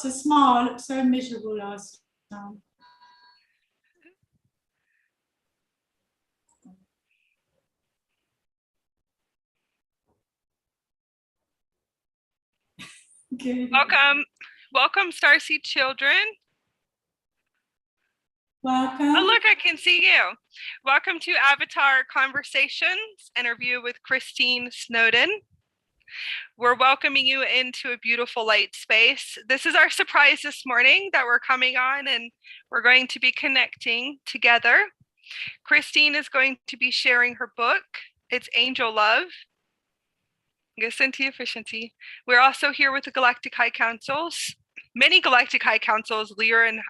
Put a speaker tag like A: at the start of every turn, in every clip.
A: to smile. I looked so miserable last time. Good.
B: Welcome, Starseed children.
A: Welcome.
B: Oh, look, I can see you. Welcome to Avatar Conversations, interview with Christine Snowden. We're welcoming you into a beautiful light space. This is our surprise this morning that we're coming on, and we're going to be connecting together. Christine is going to be sharing her book. It's Angel Love. Efficiency. We're also here with the Galactic High Councils. Many Galactic High Councils, Lyran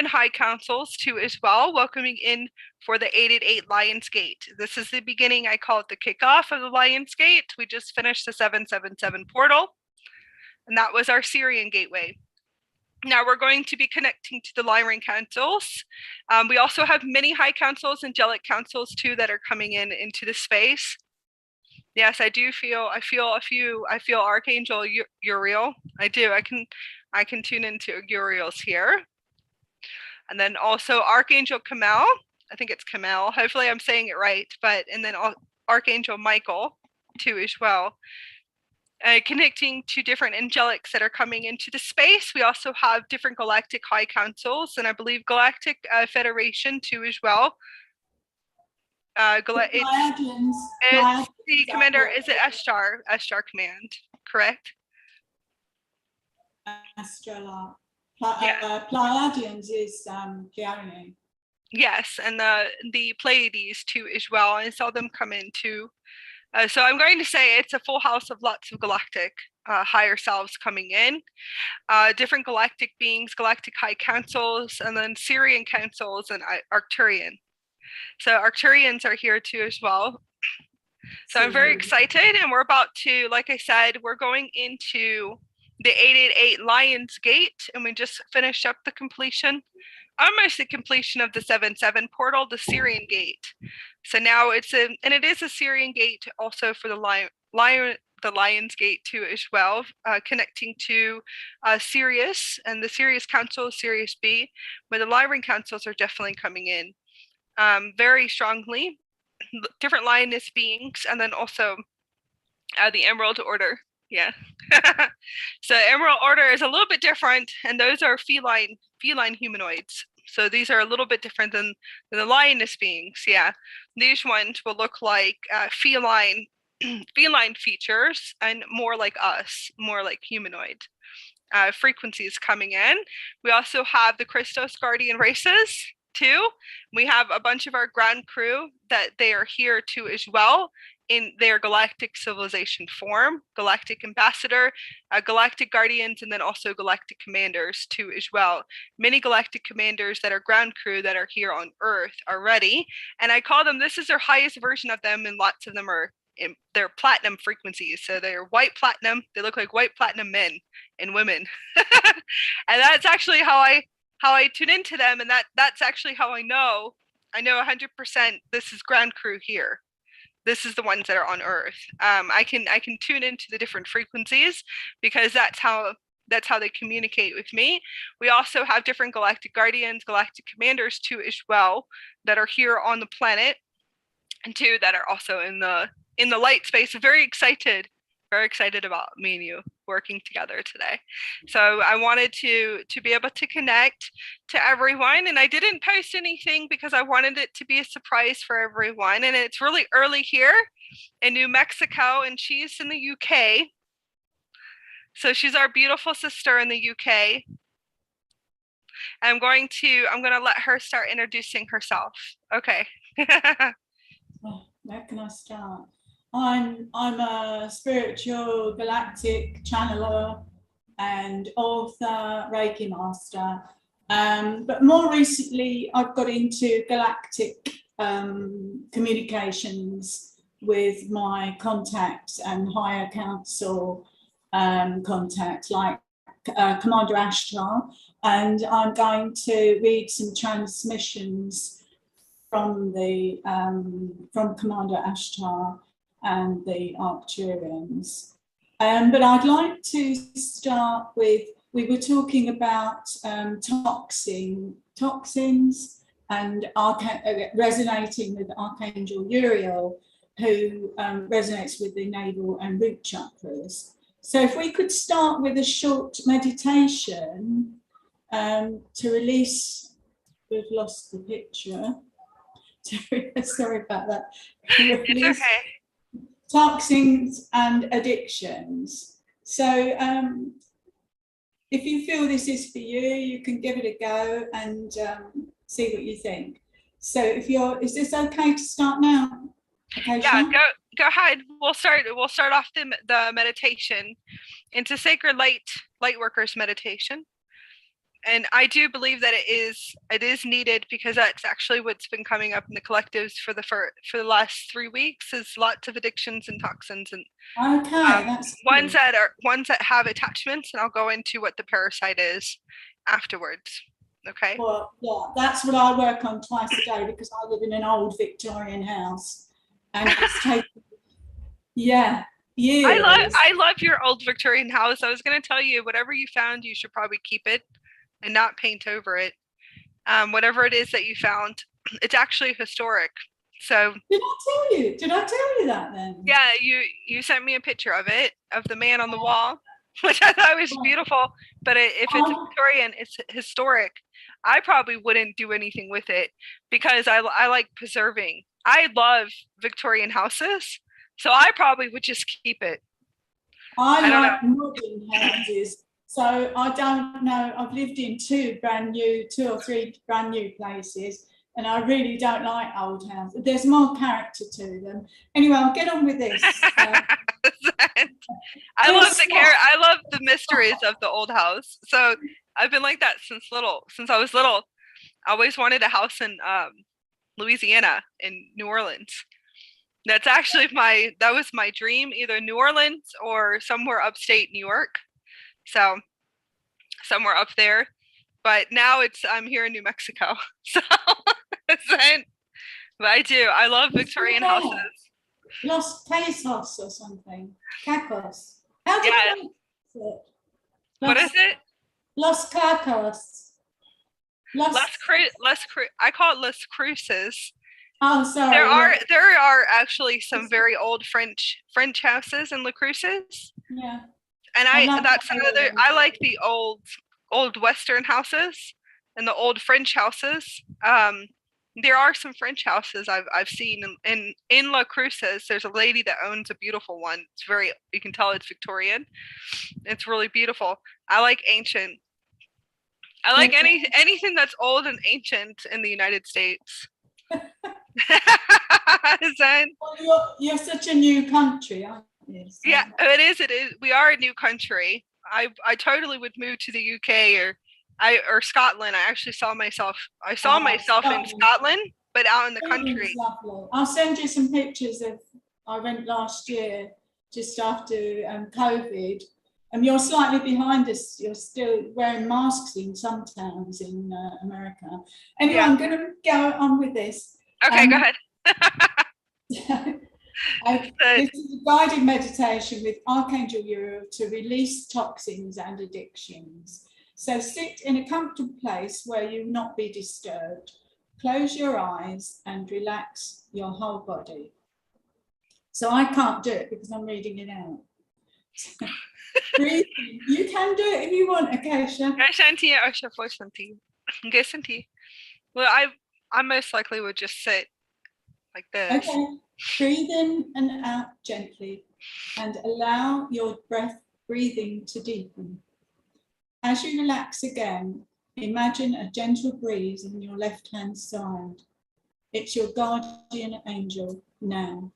B: High Councils too as well, welcoming in for the 888 Lion's Gate. This is the beginning, I call it the kickoff of the Lion's Gate. We just finished the 777 portal, and that was our Syrian gateway. Now we're going to be connecting to the Lyran councils. We also have many high councils, angelic councils too, that are coming into the space. Yes, I feel Archangel Uriel. I do. I can tune into Uriel's here. And then also Archangel Kamel. I think it's Kamel. Hopefully I'm saying it right. And then Archangel Michael too as well. Connecting to different angelics that are coming into the space. We also have different galactic high councils, and I believe Galactic Federation too as well.
A: Plieadians.
B: It's the commander, is it Ashtar? Ashtar command, correct?
A: Astral. Plieadians is Plieadian.
B: Yes, and the Plieades too as well. I saw them come in too. So I'm going to say it's a full house of lots of galactic higher selves coming in. Different galactic beings, galactic high councils, and then Syrian councils and Arcturian. So Arcturians are here too as well. So I'm very excited, and we're about to, like I said, we're going into the 888 Lion's Gate, and we just finished up the completion, almost the completion of the 77 portal, the Syrian Gate. So now it is a Syrian Gate also for the Lion's Gate too as well, connecting to Sirius and the Sirius Council, Sirius B, where the Lyran councils are definitely coming in very strongly. Different lioness beings, and then also the Emerald Order. Yeah. So Emerald Order is a little bit different, and those are feline humanoids. So these are a little bit different than the lioness beings. Yeah, these ones will look like feline features and more like us, more like humanoid frequencies coming in. We also have the Christos Guardian races too. We have a bunch of our ground crew that they are here too as well in their galactic civilization form, galactic ambassador, galactic guardians, and then also galactic commanders too as well. Many galactic commanders that are ground crew that are here on Earth already, and I call them, this is their highest version of them, and lots of them are in their platinum frequencies. So they're white platinum. They look like white platinum men and women. And that's actually how I tune into them, and that's actually how I know 100% this is ground crew here. This is the ones that are on Earth. I can tune into the different frequencies because that's how they communicate with me. We also have different galactic guardians, galactic commanders too as well that are here on the planet, and two that are also in the light space. Very excited about me and you working together today. So I wanted to be able to connect to everyone, and I didn't post anything because I wanted it to be a surprise for everyone. And it's really early here in New Mexico, and she's in the UK. So she's our beautiful sister in the UK. I'm going to let her start introducing herself. Okay.
A: Where can I start? I'm a spiritual galactic channeler and author, Reiki master. But more recently, I've got into galactic communications with my contacts and higher council contacts, like Commander Ashtar. And I'm going to read some transmissions from Commander Ashtar and the Arcturians. But I'd like to start with, we were talking about toxins and resonating with Archangel Uriel, who resonates with the navel and root chakras. So if we could start with a short meditation to release, we've lost the picture. Sorry about that.
B: It's okay.
A: Toxins and addictions. So if you feel this is for you, you can give it a go and see what you think. So is this okay to start now? Okay,
B: yeah, go ahead. We'll start off the meditation into sacred light workers meditation. And I do believe that it is needed, because that's actually what's been coming up in the collectives for the last 3 weeks, is lots of addictions and toxins, and
A: that's
B: ones that have attachments, and I'll go into what the parasite is afterwards. Okay.
A: Well, yeah, that's what I work on twice a day, because I live in an old Victorian house, and it's taken years.
B: I love your old Victorian house. I was going to tell you, whatever you found, you should probably keep it and not paint over it. Whatever it is that you found, it's actually historic. So
A: did I tell you that then?
B: Yeah, you sent me a picture of it, of the man on the wall, which I thought was beautiful. But if it's Victorian, it's historic. I probably wouldn't do anything with it, because I like preserving. I love Victorian houses, so I probably would just keep it.
A: I like modern houses. So I don't know, I've lived in 2 or 3 brand new places, and I really don't like old houses. There's more character to them. Anyway, I'll get on with this.
B: I love the mysteries of the old house. So I've been like that since I was little. I always wanted a house in Louisiana, in New Orleans. That's actually that was my dream, either New Orleans or somewhere upstate New York. So somewhere up there, but now I'm here in New Mexico. So but I love Victorian houses.
A: Los Cacos or something. Cacos. How do you pronounce it?
B: What is it?
A: Los Cacos.
B: I call it Las Cruces.
A: Oh, sorry.
B: There are actually some very old French houses in La Cruces.
A: Yeah.
B: And I like the old Western houses and the old French houses. There are some French houses I've seen in La Cruces. There's a lady that owns a beautiful one. You can tell it's Victorian. It's really beautiful. I like ancient. I like anything that's old and ancient in the United States.
A: You're such a new country, aren't you? So.
B: Yeah, it is. We are a new country. I totally would move to the UK or Scotland. I actually saw myself in Scotland, but out in the country.
A: Lovely. I'll send you some pictures I went last year, just after COVID. And you're slightly behind us. You're still wearing masks in some towns in America. Anyway, yeah. I'm going to go on with this.
B: Okay, go ahead.
A: This is a guided meditation with Archangel Uriel to release toxins and addictions. So sit in a comfortable place where you will not be disturbed. Close your eyes and relax your whole body. So I can't do it because I'm reading it out. Breathe. You can do it if you want, Akasha.
B: Well, I most likely would just sit like this.
A: Okay. Breathe in and out gently and allow your breathing to deepen. As you relax again, imagine a gentle breeze on your left-hand side. It's your guardian angel now.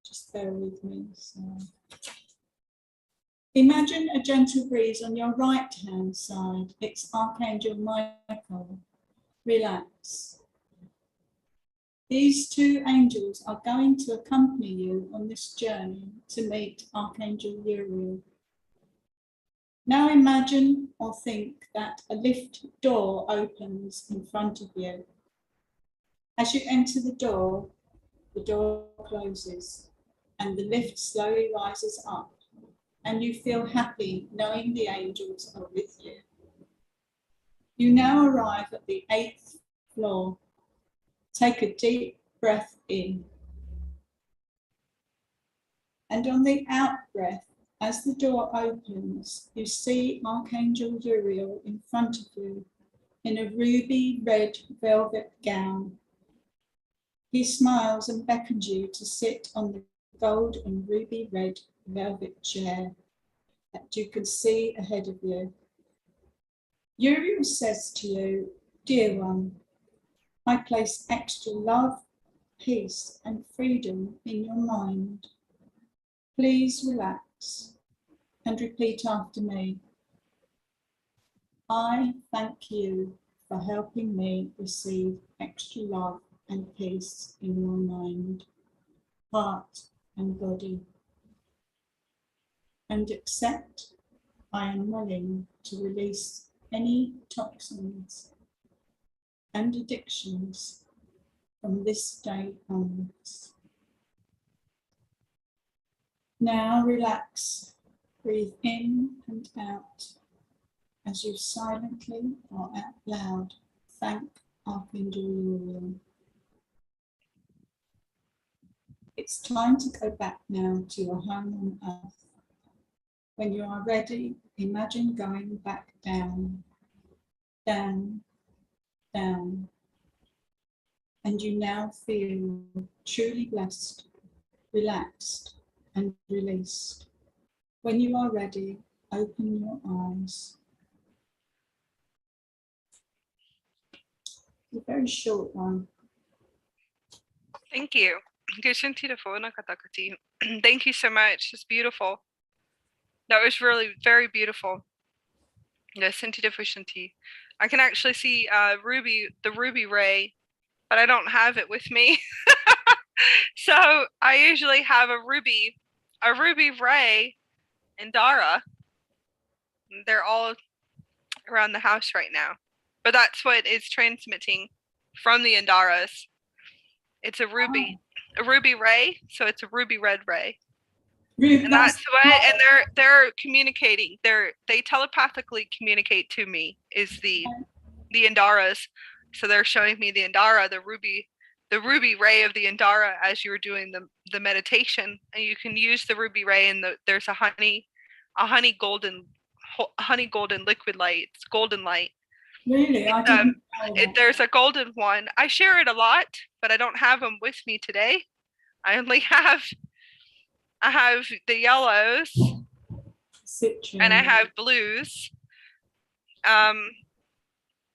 A: Just bear with me. So. Imagine a gentle breeze on your right-hand side. It's Archangel Michael. Relax. These 2 angels are going to accompany you on this journey to meet Archangel Uriel. Now imagine or think that a lift door opens in front of you. As you enter the door, the door closes and the lift slowly rises up, and you feel happy knowing the angels are with you. You now arrive at the 8th floor. Take a deep breath in. And on the out breath, as the door opens, you see Archangel Uriel in front of you in a ruby red velvet gown. He smiles and beckons you to sit on the gold and ruby red velvet chair that you can see ahead of you. Uriel says to you, "Dear one, I place extra love, peace and freedom in your mind. Please relax and repeat after me. I thank you for helping me receive extra love and peace in your mind, heart and body. And accept I am willing to release any toxins and addictions from this day onwards." Now relax, breathe in and out as you silently or out loud thank Archangel Uriel. It's time to go back now to your home on earth. When you are ready, imagine going back down, down, down. And you now feel truly blessed, relaxed, and released. When you are ready, open your eyes. A very short one.
B: Thank you. Thank you so much. It's beautiful. That was really very beautiful. I can actually see the ruby ray, but I don't have it with me. So I usually have a ruby ray and Dara. They're all around the house right now. But that's what is transmitting from the Andaras. It's a ruby ray, so it's a ruby red ray. And that's what, and they're communicating. They telepathically communicate to me, is the Andaras. So they're showing me the Andara, the ruby ray of the Andara as you were doing the meditation. And you can use the ruby ray, and there's a honey golden liquid light. It's golden light.
A: Really? I didn't know that.
B: There's a golden one. I share it a lot, but I don't have them with me today. I only have the yellows,
A: Citrus.
B: and I have blues. And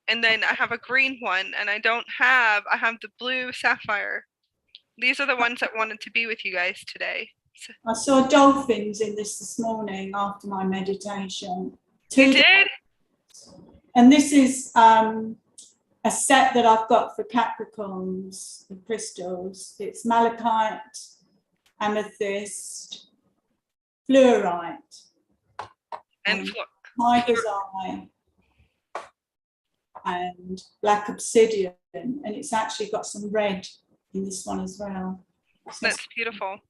B: then I have a green one, and I have the blue sapphire. These are the ones that wanted to be with you guys today. So,
A: I saw dolphins in this morning after my meditation.
B: You did?
A: And this is a set that I've got for Capricorns, the crystals. It's malachite, amethyst, fluorite,
B: And
A: tiger's eye, and black obsidian. And it's actually got some red in this one as well. So
B: that's beautiful.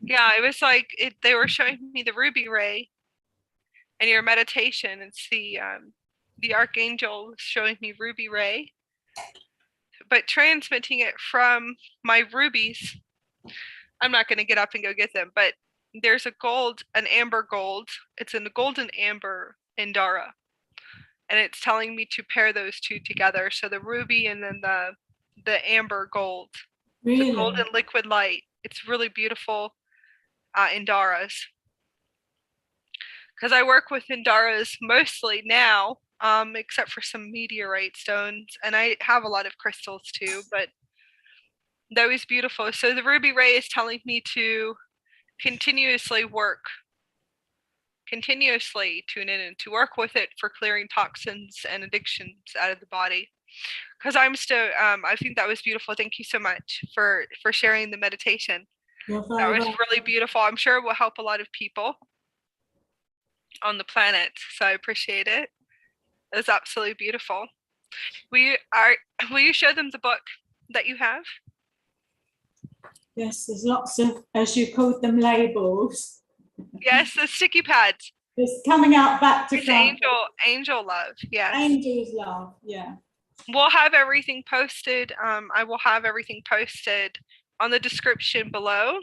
B: Yeah, it was like they were showing me the ruby ray in your meditation. It's the Archangel showing me ruby ray, but transmitting it from my rubies. I'm not going to get up and go get them, but there's an amber gold. It's in the golden amber Indara, and it's telling me to pair those two together. So the ruby and then the amber gold,
A: really?
B: the golden liquid light. It's really beautiful Indaras. Because I work with Indaras mostly now, except for some meteorite stones, and I have a lot of crystals too, but that was beautiful. So the ruby ray is telling me to continuously tune in and to work with it for clearing toxins and addictions out of the body. Because I'm still, I think that was beautiful. Thank you so much for sharing the meditation. That was really beautiful. I'm sure it will help a lot of people on the planet. So I appreciate it. It was absolutely beautiful. Will you show them the book that you have?
A: Yes, there's lots of, as you called them, labels.
B: Yes, the sticky pads.
A: It's coming out back to
B: It's
A: front.
B: angel love. Yes.
A: Angel's love, yeah.
B: We'll have everything posted. I will have everything posted on the description below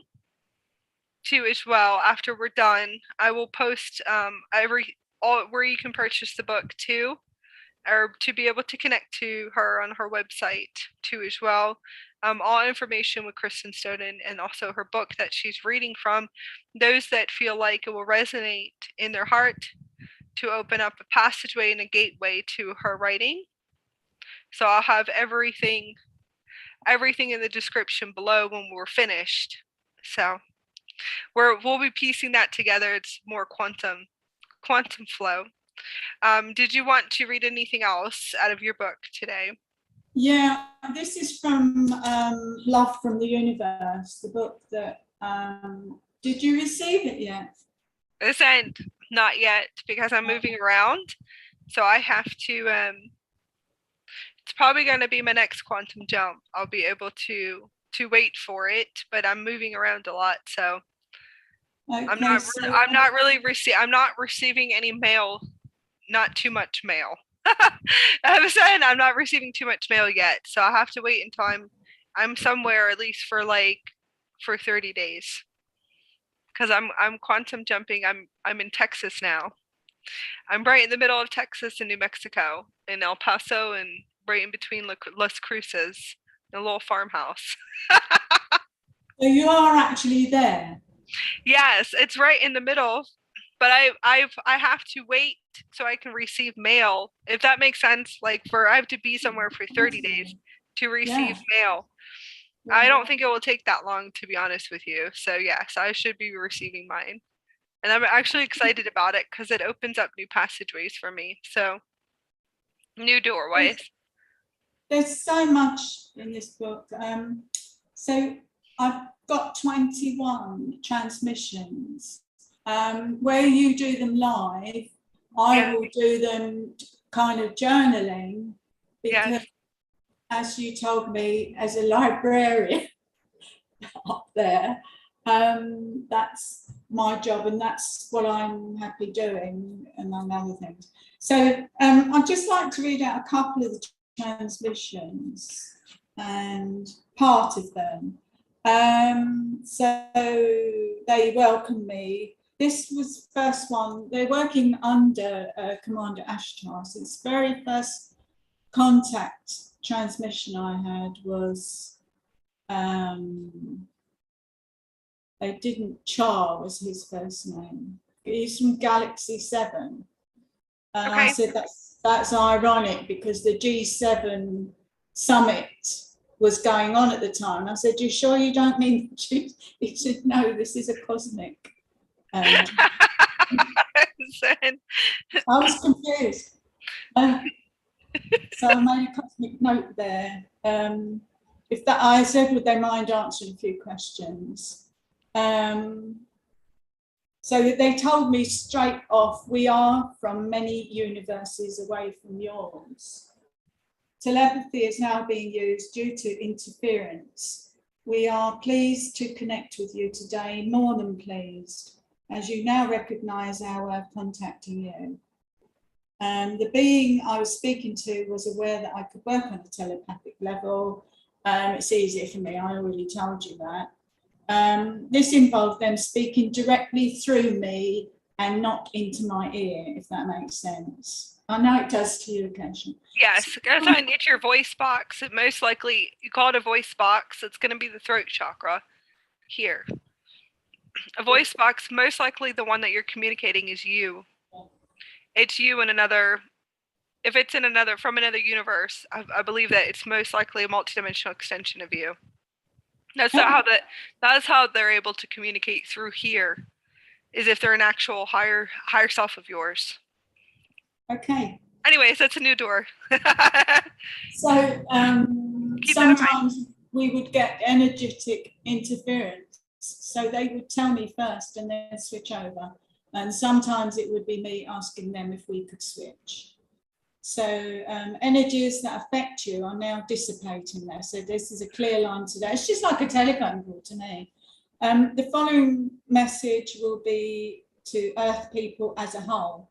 B: too as well. After we're done, I will post where you can purchase the book too, or to be able to connect to her on her website too as well. All information with Kristen Snowden, and also her book that she's reading from. Those that feel like it will resonate in their heart, to open up a passageway and a gateway to her writing. So I'll have everything in the description below when we're finished. So we'll be piecing that together. It's more quantum flow. Did you want to read anything else out of your book today?
A: Yeah, this is from Love from the Universe, the book that, did you receive it yet?
B: Listen, not yet, because I'm moving around. So I have to, it's probably going to be my next quantum jump. I'll be able to wait for it, but I'm moving around a lot. So okay, I'm not receiving any mail, not too much mail. I'm not receiving too much mail yet, so I have to wait until I'm somewhere, at least for 30 days, because I'm quantum jumping. I'm in Texas now. I'm right in the middle of Texas and New Mexico, in El Paso, and right in between Las Cruces, in a little farmhouse.
A: So you are actually there?
B: Yes, it's right in the middle, but I have to wait so I can receive mail, if that makes sense. I have to be somewhere for 30 days to receive mail. Yeah. I don't think it will take that long, to be honest with you. So yes, I should be receiving mine. And I'm actually excited about it because it opens up new passageways for me. So new doorways.
A: There's so much in this book. So I've got 21 transmissions. Where you do them live, I will do them kind of journaling, because as you told me, as a librarian up there, that's my job, and that's what I'm happy doing, among other things. So I'd just like to read out a couple of the transmissions and part of them. So they welcome me. This was the first one. They're working under Commander Ashtar. So it's the very first contact transmission I had was, they didn't, Char was his first name. He's from Galaxy 7. And I said that's ironic, because the G7 summit was going on at the time. I said, "You sure you don't mean the G?" He said, "No, this is a cosmic." I was confused. So I made a cosmic note there. If that, I said, would they mind answering a few questions? So they told me straight off, we are from many universes away from yours. Telepathy is now being used due to interference. We are pleased to connect with you today, more than pleased, as you now recognize our way of contacting you. The being I was speaking to was aware that I could work on a telepathic level. It's easier for me, I already told you that. This involved them speaking directly through me and not into my ear, if that makes sense. I know it does to you occasionally.
B: Yes, as I get your voice box, it most likely, you call it a voice box, it's going to be the throat chakra here. A voice box, most likely the one that you're communicating is you. It's you in another, if it's in another, from another universe, I believe that it's most likely a multidimensional extension of you. That's how they're able to communicate through here, is if they're an actual higher self of yours.
A: Okay.
B: Anyways, that's a new door.
A: So sometimes we would get energetic interference. So they would tell me first and then switch over. And sometimes it would be me asking them if we could switch. So energies that affect you are now dissipating there. So this is a clear line to that. It's just like a telephone call to me. The following message will be to Earth people as a whole.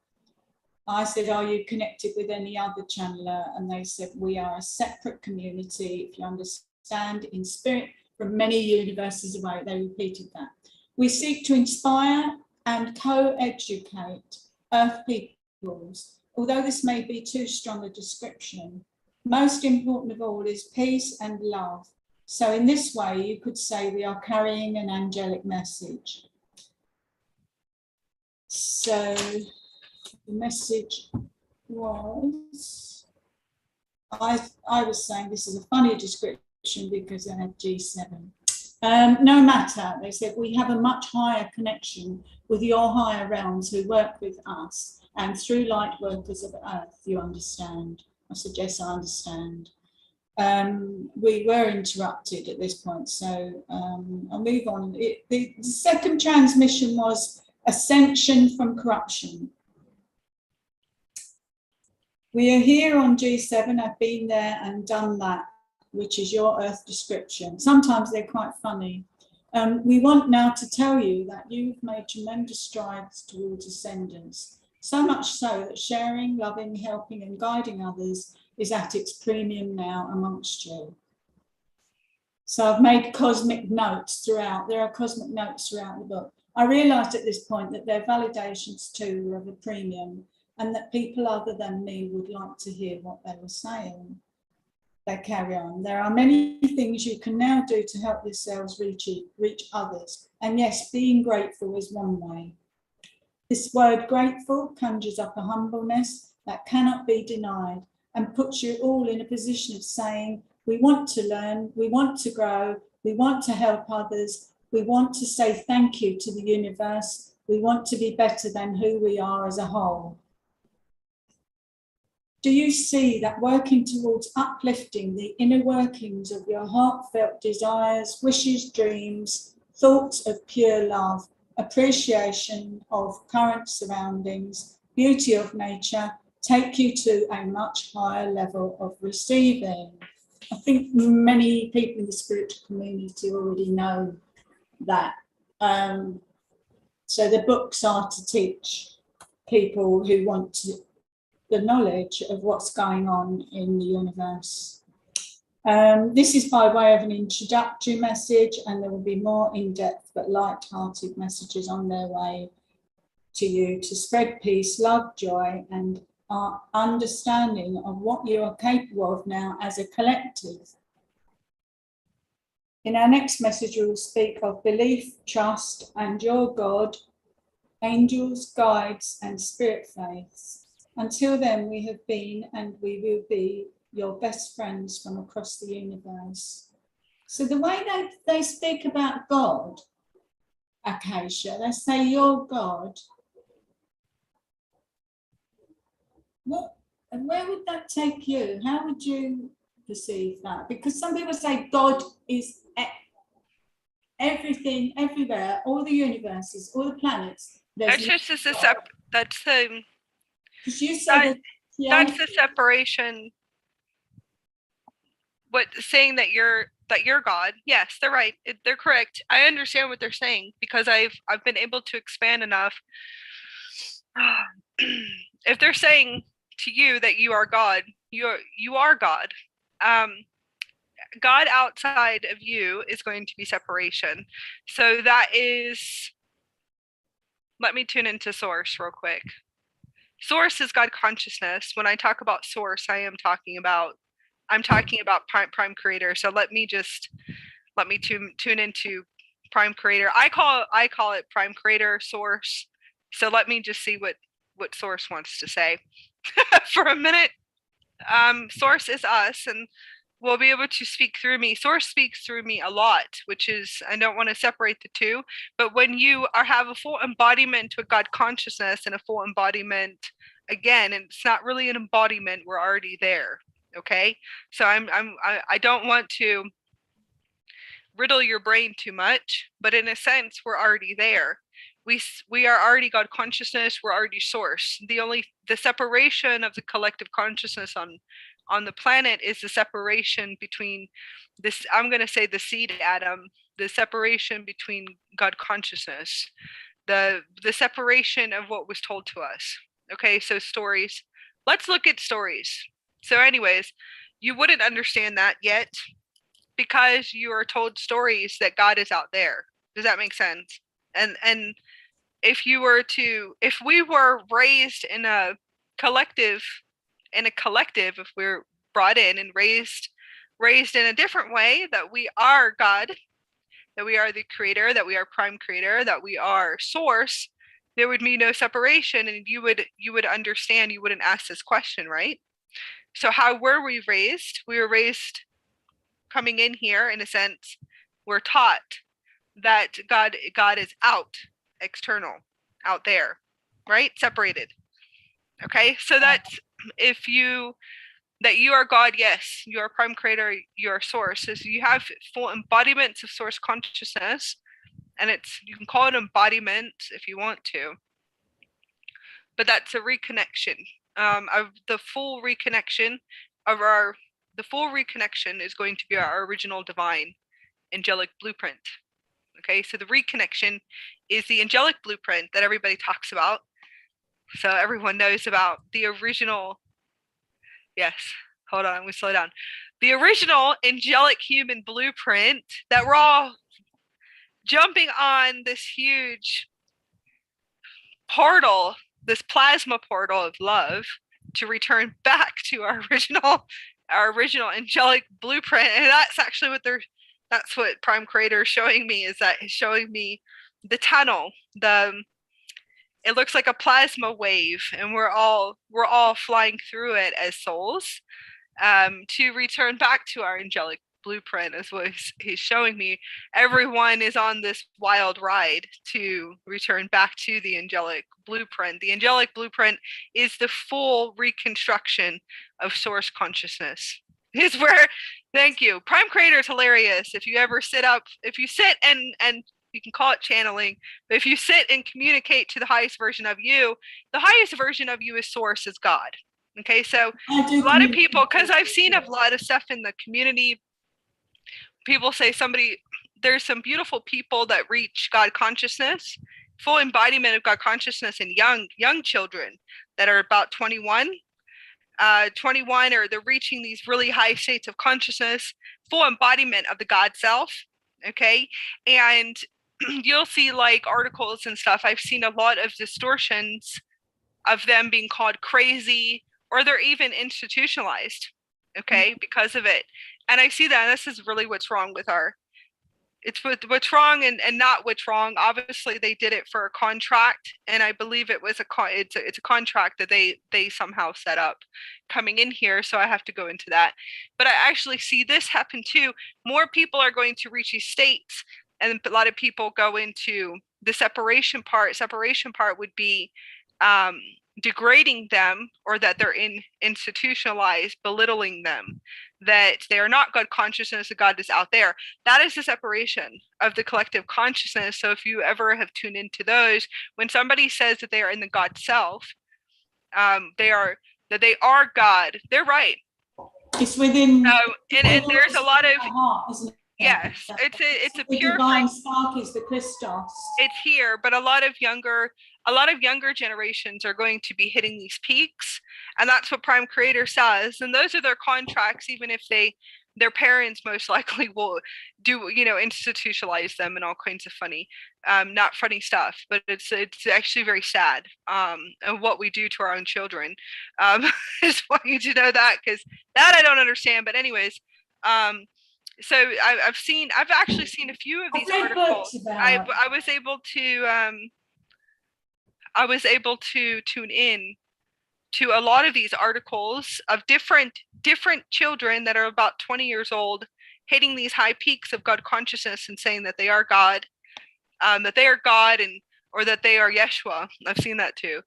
A: I said, are you connected with any other channeler? And they said, we are a separate community, if you understand, in spirit from many universes away. They repeated that. We seek to inspire and co-educate Earth peoples. Although this may be too strong a description, most important of all is peace and love. So in this way, you could say we are carrying an angelic message. So the message was, I was saying this is a funny description because I had G7. No matter, they said, we have a much higher connection with your higher realms who work with us and through light workers of Earth, you understand. I said, yes, I understand. We were interrupted at this point, so I'll move on. The second transmission was Ascension from Corruption. We are here on G7. I've been there and done that, which is your Earth description. Sometimes they're quite funny. We want now to tell you that you've made tremendous strides towards ascendance, so much so that sharing, loving, helping and guiding others is at its premium now amongst you. So I've made cosmic notes throughout. There are cosmic notes throughout the book. I realised at this point that their validations too were of a premium and that people other than me would like to hear what they were saying. They carry on. There are many things you can now do to help yourselves reach others. And yes, being grateful is one way. This word grateful conjures up a humbleness that cannot be denied and puts you all in a position of saying, we want to learn, we want to grow, we want to help others, we want to say thank you to the universe, we want to be better than who we are as a whole. Do you see that working towards uplifting the inner workings of your heartfelt desires, wishes, dreams, thoughts of pure love, appreciation of current surroundings, beauty of nature, take you to a much higher level of receiving? I think many people in the spiritual community already know that. So the books are to teach people who want the knowledge of what's going on in the universe. This is by way of an introductory message, and there will be more in-depth but light-hearted messages on their way to you to spread peace, love, joy, and our understanding of what you are capable of now as a collective. In our next message, we will speak of belief, trust, and your God, angels, guides, and spirit faiths. Until then, we have been and we will be your best friends from across the universe. So the way they speak about God, Acacia, they say your God. What, and where would that take you? How would you perceive that? Because some people say God is everything, everywhere, all the universes, all the planets.
B: That's just that's the.
A: Because you said
B: that's the separation. What saying that you're God? Yes, they're right. They're correct. I understand what they're saying because I've been able to expand enough. If they're saying to you that you are God, you are God. God outside of you is going to be separation. So that is. Let me tune into Source real quick. Source is God consciousness. When I talk about Source, I'm talking about Prime Creator. So let me tune into Prime Creator. I call it Prime Creator, Source. So let me just see what Source wants to say for a minute. Source is us, and will be able to speak through me. Source speaks through me a lot, which is, I don't want to separate the two, but when you have a full embodiment with God consciousness and a full embodiment, again, and it's not really an embodiment, we're already there. Okay. So I don't want to riddle your brain too much, but in a sense, we're already there. we are already God consciousness. We're already source. The separation of the collective consciousness on the planet is the separation between this, I'm going to say, the seed atom, the separation between God consciousness, the separation of what was told to us. Okay, so stories. Let's look at stories. So anyways, you wouldn't understand that yet because you are told stories that God is out there. Does that make sense? And if we were raised in a collective, if we're brought in and raised in a different way, that we are God, that we are the creator, that we are prime creator, that we are source, there would be no separation, and you would understand. You wouldn't ask this question, right? So how were we raised? We were raised coming in here, in a sense. We're taught that God is out, external, out there, right? Separated. Okay, so that's that you are God, yes, you are prime creator, you are source. So you have full embodiments of source consciousness, and you can call it embodiment if you want to, but that's a reconnection of the full reconnection the full reconnection is going to be our original divine angelic blueprint. Okay, so the reconnection is the angelic blueprint that everybody talks about. So everyone knows about the original. Yes, hold on, we slow down. The original angelic human blueprint that we're all jumping on this huge portal, this plasma portal of love, to return back to our original angelic blueprint. And that's actually that's what Prime Creator is showing me, showing me the tunnel. It looks like a plasma wave, and we're all flying through it as souls, to return back to our angelic blueprint, is what he's showing me. Everyone is on this wild ride to return back to the angelic blueprint. The angelic blueprint is the full reconstruction of source consciousness. Is where, thank you, Prime Creator is hilarious. If you sit and you can call it channeling, but if you sit and communicate to the highest version of you, the highest version of you is source, is God. Okay, so a lot of people, because I've seen a lot of stuff in the community, people say there's some beautiful people that reach God consciousness, full embodiment of God consciousness in young children that are about 21, or they're reaching these really high states of consciousness, full embodiment of the God self. Okay, and you'll see like articles and stuff. I've seen a lot of distortions of them being called crazy, or they're even institutionalized, okay, because of it. And I see that, and this is really what's wrong with what's wrong and not what's wrong. Obviously, they did it for a contract, and I believe it's a contract that they somehow set up coming in here. So I have to go into that. But I actually see this happen too. More people are going to reach these states, and a lot of people go into the separation part. Separation part would be degrading them, or that they're institutionalized, belittling them, that they are not God consciousness, that God is out there. That is the separation of the collective consciousness. So if you ever have tuned into those, when somebody says that they are in the God self, they are God, they're right.
A: It's within.
B: And there's a lot of
A: heart, isn't it?
B: Yes, it's a pure
A: divine spark is the Christos.
B: It's here, but a lot of younger generations are going to be hitting these peaks, and that's what Prime Creator says. And those are their contracts, even if their parents most likely will do, institutionalize them and all kinds of funny, not funny stuff, but it's actually very sad, and what we do to our own children. Just want you to know that, because that I don't understand. But anyways, so I've actually seen a few of these articles. I was able to tune in to a lot of these articles of different children that are about 20 years old, hitting these high peaks of God consciousness and saying that they are God, and or that they are Yeshua. I've seen that too,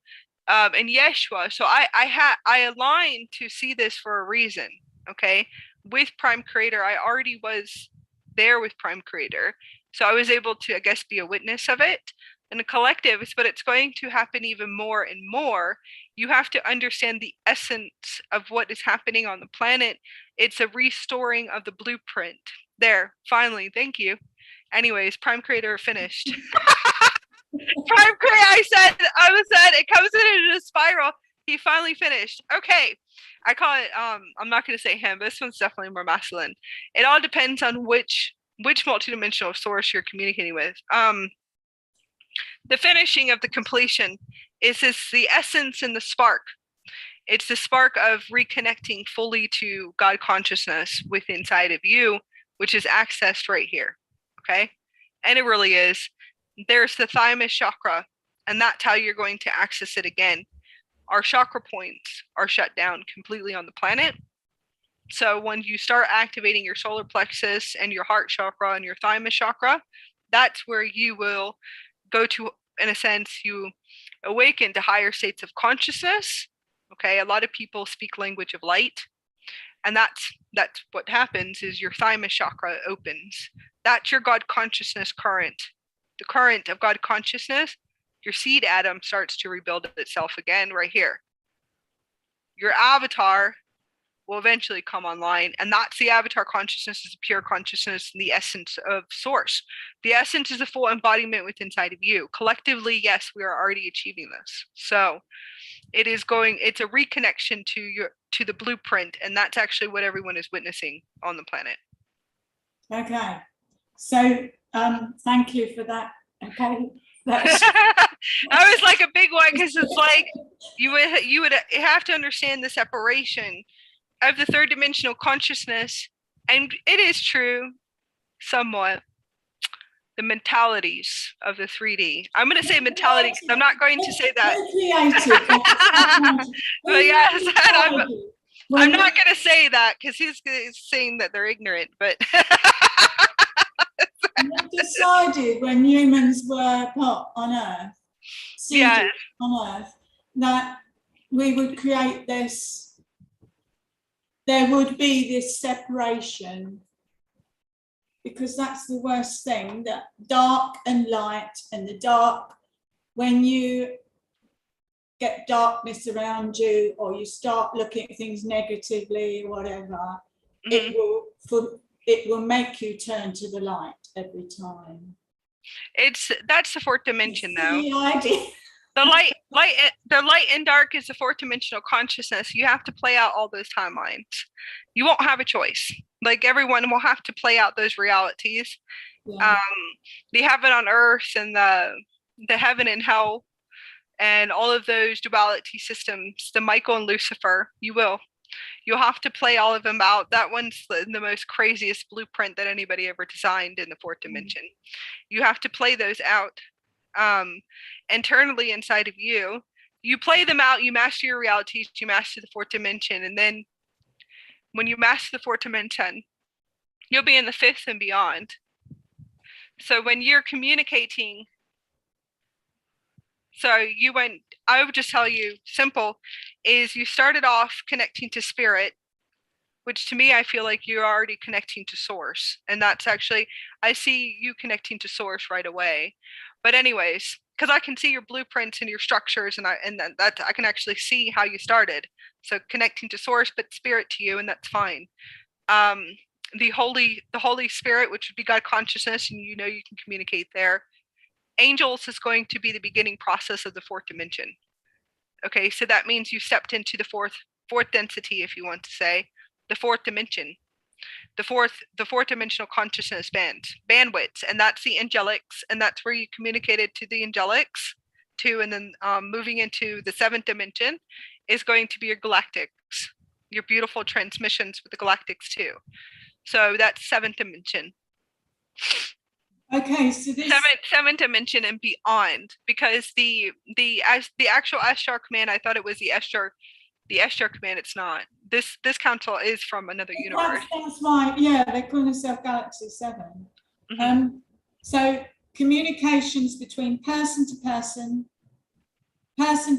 B: and Yeshua. So I aligned to see this for a reason. Okay. With Prime Creator, I already was there with Prime Creator, so I was able to, I guess, be a witness of it. and the collectives, but it's going to happen even more and more. You have to understand the essence of what is happening on the planet. It's a restoring of the blueprint. There, finally, thank you. Anyways, Prime Creator finished. Prime Creator, I said, it comes in a spiral. He finally finished. Okay, I call it, I'm not going to say him, but this one's definitely more masculine. It all depends on which multidimensional source you're communicating with. The finishing of the completion is the essence and the spark. It's the spark of reconnecting fully to God consciousness within inside of you, which is accessed right here. Okay, and it really is. There's the Thymus Chakra, and that's how you're going to access it again. Our chakra points are shut down completely on the planet. So when you start activating your solar plexus and your heart chakra and your Thymus Chakra, that's where you will go to, in a sense, you awaken to higher states of consciousness. Okay, a lot of people speak language of light, and that's what happens is your Thymus Chakra opens. That's your God consciousness current. The current of God consciousness, your seed atom starts to rebuild itself again right here. Your avatar will eventually come online, and that's the avatar consciousness, is pure consciousness, and the essence of source. The essence is a full embodiment within inside of you. Collectively, yes, we are already achieving this. So it's a reconnection to the blueprint, and that's actually what everyone is witnessing on the planet.
A: Okay, so thank you for that. Okay.
B: That was like a big one, because it's like you would have to understand the separation of the third dimensional consciousness, and it is true somewhat, the mentalities of the 3D. I'm going to say mentality because I'm not going to say that. But yes, I'm not going to say that because he's saying that they're ignorant, but
A: we decided when humans were put on Earth, seated on Earth, that we would create this, there would be this separation, because that's the worst thing, that dark and light, and the dark, when you get darkness around you or you start looking at things negatively or whatever, it will make you turn to the light every time.
B: That's the fourth dimension, though.
A: The idea.
B: The light and dark is the fourth dimensional consciousness. You have to play out all those timelines. You won't have a choice. Like, everyone will have to play out those realities. Yeah. The heaven on earth and the heaven and hell and all of those duality systems, the Michael and Lucifer, you'll have to play all of them out. That one's the most craziest blueprint that anybody ever designed in the fourth dimension. You have to play those out internally inside of you. You play them out, you master your realities, you master the fourth dimension, and then when you master the fourth dimension, you'll be in the fifth and beyond. So when you're communicating, I would just tell you, simple, is you started off connecting to spirit, which to me, I feel like you're already connecting to source. And that's actually, I see you connecting to source right away. But anyways, because I can see your blueprints and your structures, and I can actually see how you started. So connecting to source, but spirit to you, and that's fine. The Holy Spirit, which would be God consciousness, and you can communicate there. Angels is going to be the beginning process of the fourth dimension. Okay, so that means you stepped into the fourth density, if you want to say, the fourth dimension, the fourth dimensional consciousness bandwidths, and that's the angelics, and that's where you communicated to the angelics too, and then moving into the seventh dimension is going to be your galactics, your beautiful transmissions with the galactics too. So that's seventh dimension.
A: Okay, so this
B: seventh dimension and beyond, because the actual Ashtar command, I thought it was the Ashtar command. It's not. This council is from another universe.
A: That's why, yeah, they call themselves Galaxy 7.
B: Mm-hmm.
A: So communications between person to person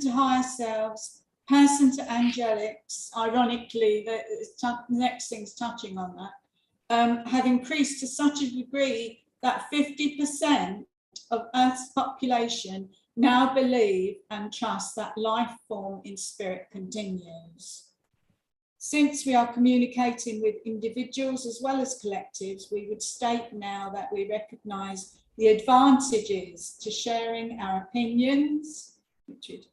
A: to higher selves, person to angelics. Ironically, the next thing's touching on that. Have increased to such a degree that 50% of Earth's population now believe and trust that life form in spirit continues. Since we are communicating with individuals as well as collectives, we would state now that we recognise the advantages to sharing our opinions, Richard,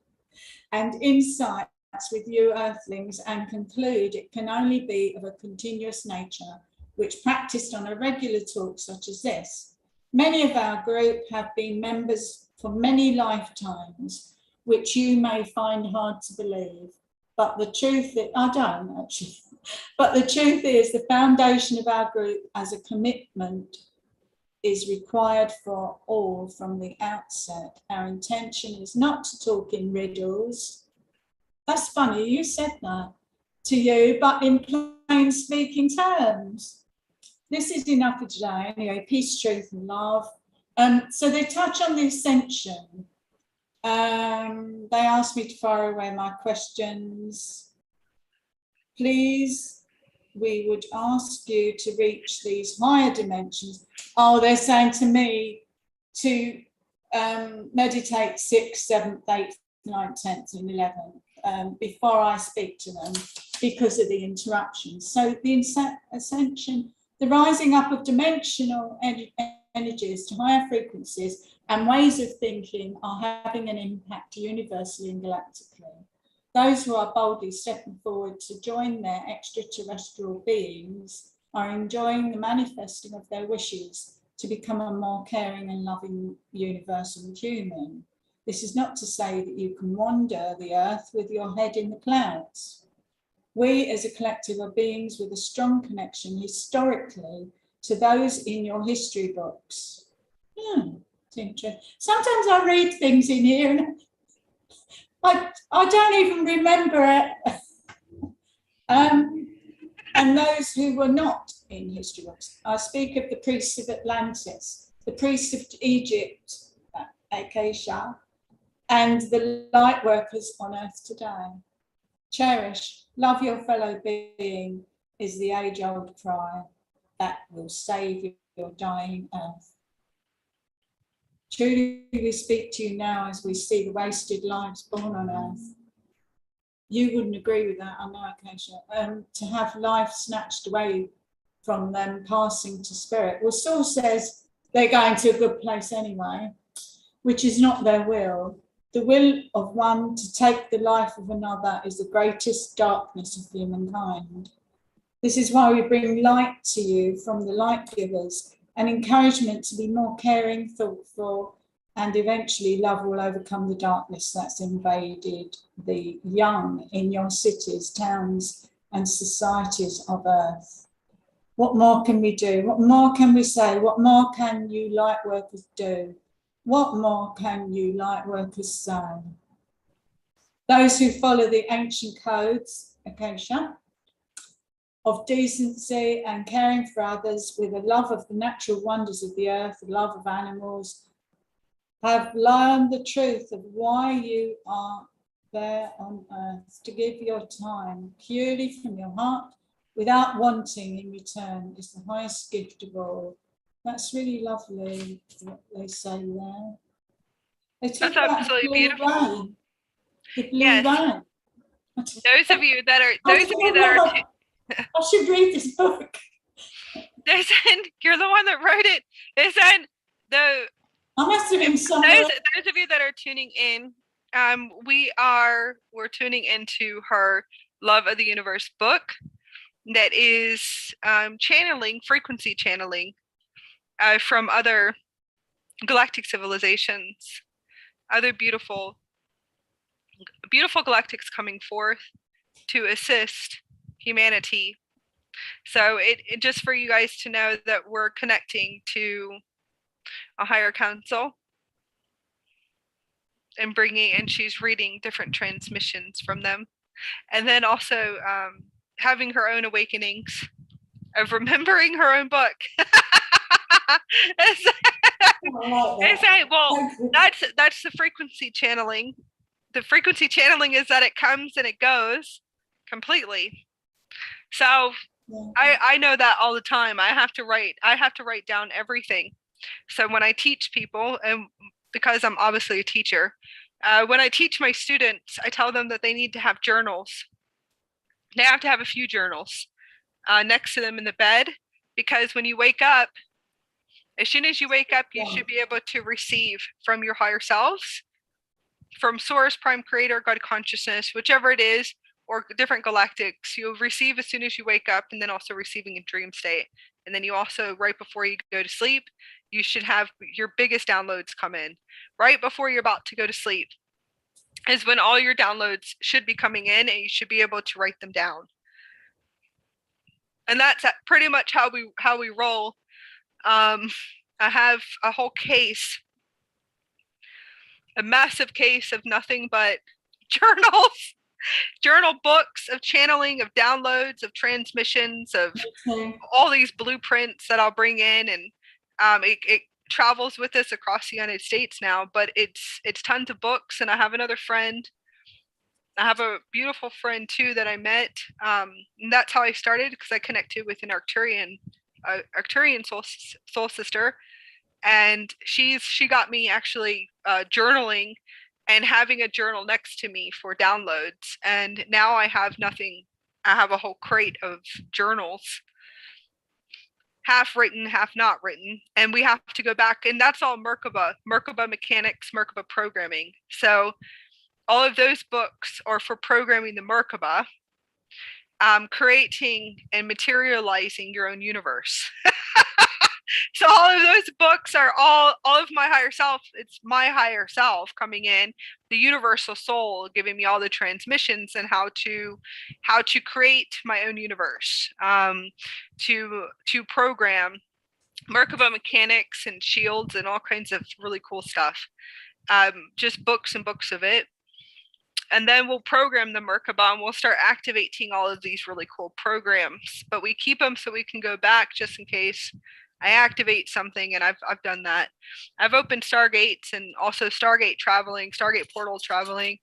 A: and insights with you earthlings, and conclude it can only be of a continuous nature, which practiced on a regular talk such as this. Many of our group have been members for many lifetimes, which you may find hard to believe. But the truth is, I don't actually, but the truth is the foundation of our group as a commitment is required for all from the outset. Our intention is not to talk in riddles. That's funny, you said that to you, but in plain speaking terms. This is enough for today. Anyway, peace, truth, and love. So they touch on the Ascension. They asked me to fire away my questions. Please, we would ask you to reach these higher dimensions. Oh, they're saying to me to meditate 6th, 7th, 8th, 9th, 10th, and 11th before I speak to them because of the interruptions. So the Ascension, the rising up of dimensional energies to higher frequencies and ways of thinking are having an impact universally and galactically. Those who are boldly stepping forward to join their extraterrestrial beings are enjoying the manifesting of their wishes to become a more caring and loving universal human. This is not to say that you can wander the earth with your head in the clouds. We as a collective are beings with a strong connection historically to those in your history books. It's interesting. Sometimes I read things in here and I don't even remember it. And those who were not in history books. I speak of the priests of Atlantis, the priests of Egypt, Acacia, and the light workers on earth today. Cherish, love your fellow being is the age-old cry that will save your dying earth. Truly, we speak to you now as we see the wasted lives born on earth. You wouldn't agree with that, I know, Acacia. To have life snatched away from them, passing to spirit. Well, Saul says they're going to a good place anyway, which is not their will. The will of one to take the life of another is the greatest darkness of humankind. This is why we bring light to you from the light givers and encouragement to be more caring, thoughtful, and eventually love will overcome the darkness that's invaded the young in your cities, towns, and societies of earth. What more can we do? What more can we say? What more can you light workers do? What more can you light workers say? Those who follow the ancient codes, Acacia, of decency and caring for others with a love of the natural wonders of the earth, a love of animals, have learned the truth of why you are there on earth, to give your time purely from your heart without wanting in return is the highest gift of all. That's really lovely what they say there. They talk
B: That's
A: about
B: absolutely
A: the blue
B: beautiful.
A: rain. The blue
B: Yes.
A: rain.
B: Those of you that are
A: I should read this book.
B: You're the one that wrote it.
A: I must have been somewhere.
B: Those of you that are tuning in, we're tuning into her Love of the Universe book that is frequency channeling from other galactic civilizations, other beautiful galactics coming forth to assist humanity. So it just for you guys to know that we're connecting to a higher council and she's reading different transmissions from them, and then also having her own awakenings of remembering her own book. That's the frequency channeling. The frequency channeling is that it comes and it goes completely. So I know that all the time. I have to write down everything. So when I teach people, and because I'm obviously a teacher, when I teach my students, I tell them that they need to have journals. They have to have a few journals next to them in the bed, because when you wake up, as soon as you wake up, you should be able to receive from your higher selves, from source, prime creator, God consciousness, whichever it is, or different galactics. You'll receive as soon as you wake up, and then also receiving in dream state. And then you also, right before you go to sleep, you should have your biggest downloads come in. Right before you're about to go to sleep is when all your downloads should be coming in, and you should be able to write them down. And that's pretty much how we roll. I have a whole case, a massive case of nothing but journals, journal books of channeling, of downloads, of transmissions, of all these blueprints that I'll bring in, and it travels with us across the United States now. But it's tons of books, and I have another friend. I have a beautiful friend too that I met, and that's how I started, because I connected with an Arcturian soul sister, and she got me actually journaling and having a journal next to me for downloads. And now I have nothing. I have a whole crate of journals, half written, half not written, and we have to go back, and that's all Merkaba mechanics, Merkaba programming. So all of those books are for programming the Merkaba, creating and materializing your own universe. So all of those books are all of my higher self. It's my higher self coming in, the universal soul giving me all the transmissions and how to create my own universe, to program Merkaba mechanics and shields and all kinds of really cool stuff. Just books and books of it. And then we'll program the Merkaba, and we'll start activating all of these really cool programs. But we keep them so we can go back just in case I activate something, and I've done that. I've opened Stargates, and also Stargate traveling, Stargate portal traveling.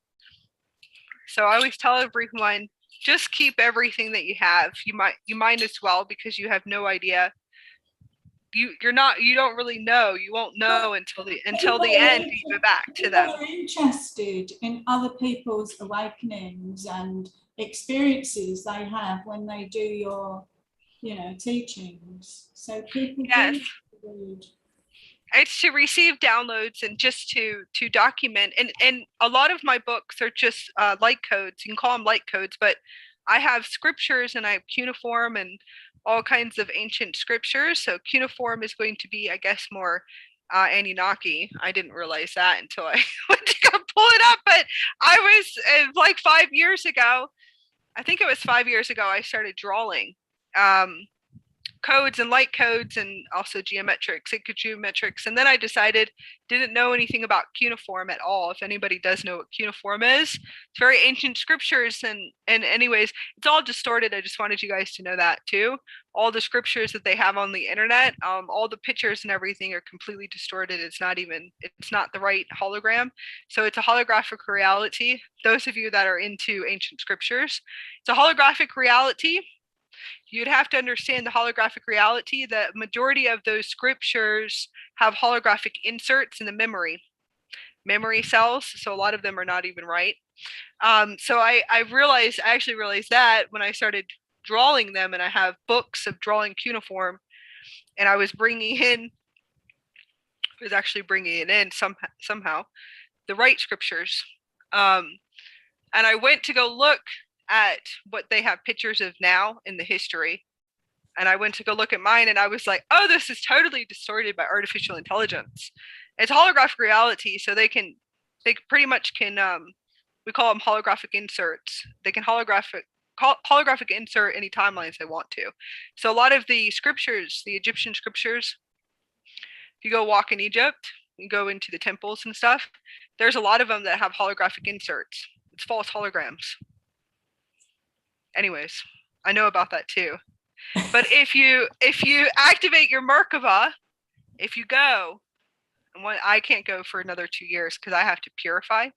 B: So I always tell everyone, just keep everything that you have. You might as well, because you have no idea. You don't really know. You won't know until the end. You go back to them.
A: People are interested in other people's awakenings and experiences they have when they do your, teachings. So people
B: yes. It's to receive downloads and just to document. And a lot of my books are just light codes. You can call them light codes, but I have scriptures, and I have cuneiform and all kinds of ancient scriptures. So cuneiform is going to be, I guess, more Anunnaki. I didn't realize that until I went to go pull it up. But I was like 5 years ago. I think it was 5 years ago. I started drawing codes and light codes, and also geometrics, sacred geometrics. And then I didn't know anything about cuneiform at all. If anybody does know what cuneiform is, it's very ancient scriptures. And anyways, it's all distorted. I just wanted you guys to know that too. All the scriptures that they have on the internet, all the pictures and everything are completely distorted. It's not the right hologram. So it's a holographic reality. Those of you that are into ancient scriptures, it's a holographic reality. You'd have to understand the holographic reality. The majority of those scriptures have holographic inserts in the memory cells. So a lot of them are not even right. So I actually realized that when I started drawing them, and I have books of drawing cuneiform, and I was actually bringing it in somehow, the right scriptures. And I went to go look at what they have pictures of now in the history. And I went to go look at mine, and I was like, oh, this is totally distorted by artificial intelligence. It's holographic reality. So they pretty much can, we call them holographic inserts. They can holographic insert any timelines they want to. So a lot of the scriptures, the Egyptian scriptures, if you go walk in Egypt, you go into the temples and stuff, there's a lot of them that have holographic inserts. It's false holograms. Anyways, I know about that too. But if you activate your Merkaba, if you go, and I can't go for another 2 years because I have to purify.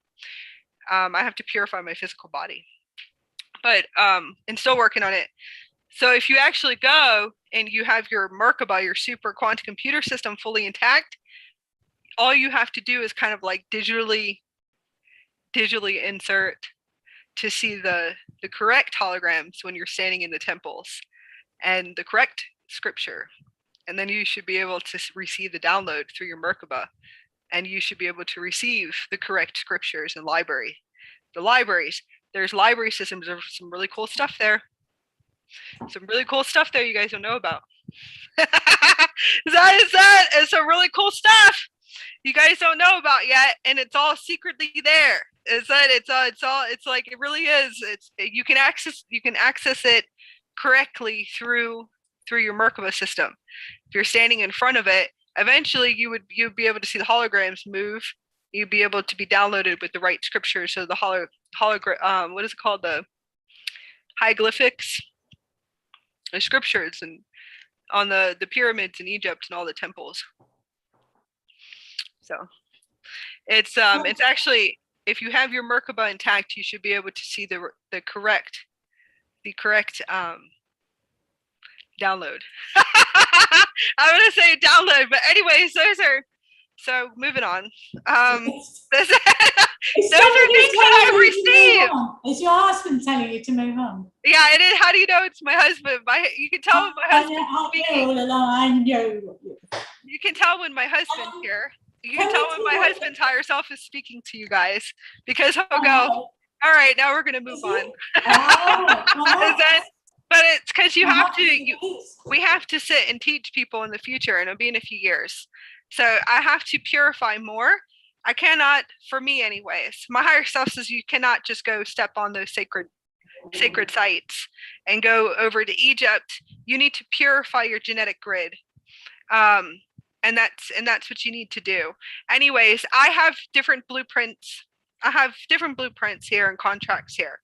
B: I have to purify my physical body. But and still working on it. So if you actually go and you have your Merkaba, your super quantum computer system fully intact, all you have to do is kind of like digitally insert to see the correct holograms when you're standing in the temples and the correct scripture. And then you should be able to receive the download through your Merkaba, and you should be able to receive the correct scriptures in library. The libraries, there's library systems. There's some really cool stuff there. Some really cool stuff there you guys don't know about. That is some really cool stuff you guys don't know about yet, and it's all secretly there. It's like it really is. You can access it correctly through your Merkaba system. If you're standing in front of it, eventually you'd be able to see the holograms move. You'd be able to be downloaded with the right scripture. So the hologram, what is it called? The hieroglyphics, the scriptures, and on the pyramids in Egypt and all the temples. So it's actually, if you have your Merkaba intact, you should be able to see the correct download. I'm gonna say download, but anyways, so moving on. Those are things that I've received.
A: Is your husband telling you to move on?
B: Yeah, it is. How do you know it's my husband? You can tell when my husband's speaking.
A: I know.
B: You can tell when my husband's here. You can tell when my husband's higher self is speaking to you guys, because he'll go, all right, now we're gonna move on. But it's because we have to sit and teach people in the future, and it'll be in a few years. So I have to purify more. I cannot, for me anyways, my higher self says you cannot just go step on those sacred sites and go over to Egypt. You need to purify your genetic grid. And that's what you need to do. Anyways, I have different blueprints. Here and contracts here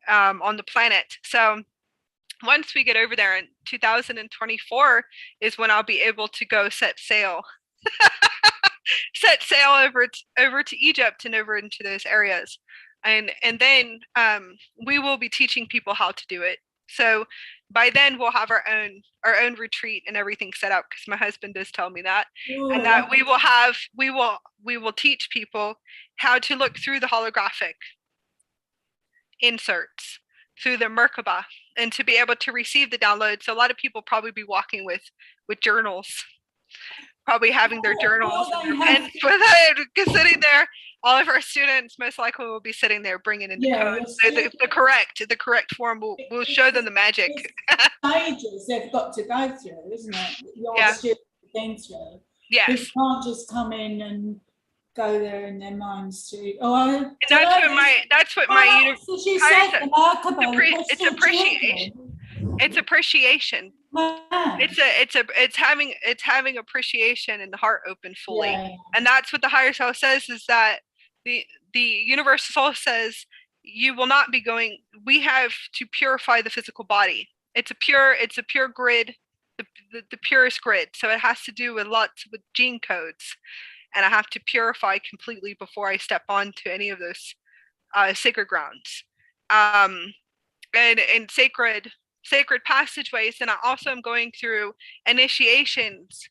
B: on the planet. So once we get over there in 2024 is when I'll be able to go set sail over to Egypt and over into those areas. And then we will be teaching people how to do it. So by then we'll have our own retreat and everything set up, because my husband does tell me that. And that we will teach people how to look through the holographic inserts through the Merkaba and to be able to receive the download. So a lot of people probably be walking with journals, probably having their journals and their pens with it, sitting there. All of our students most likely will be sitting there bringing in the codes. So the correct form will show them the magic.
A: Stages they've got to go through, isn't it? Your students been through.
B: Yes.
A: You can't just come in and go there in their minds too.
B: It's appreciation. Wow. It's having appreciation and the heart open fully. Yeah. And that's what the higher self says, is that the universal soul says you will not be going. We have to purify the physical body. It's a pure grid, the purest grid. So it has to do with gene codes. And I have to purify completely before I step onto any of those sacred grounds and sacred passageways. And I also am going through initiations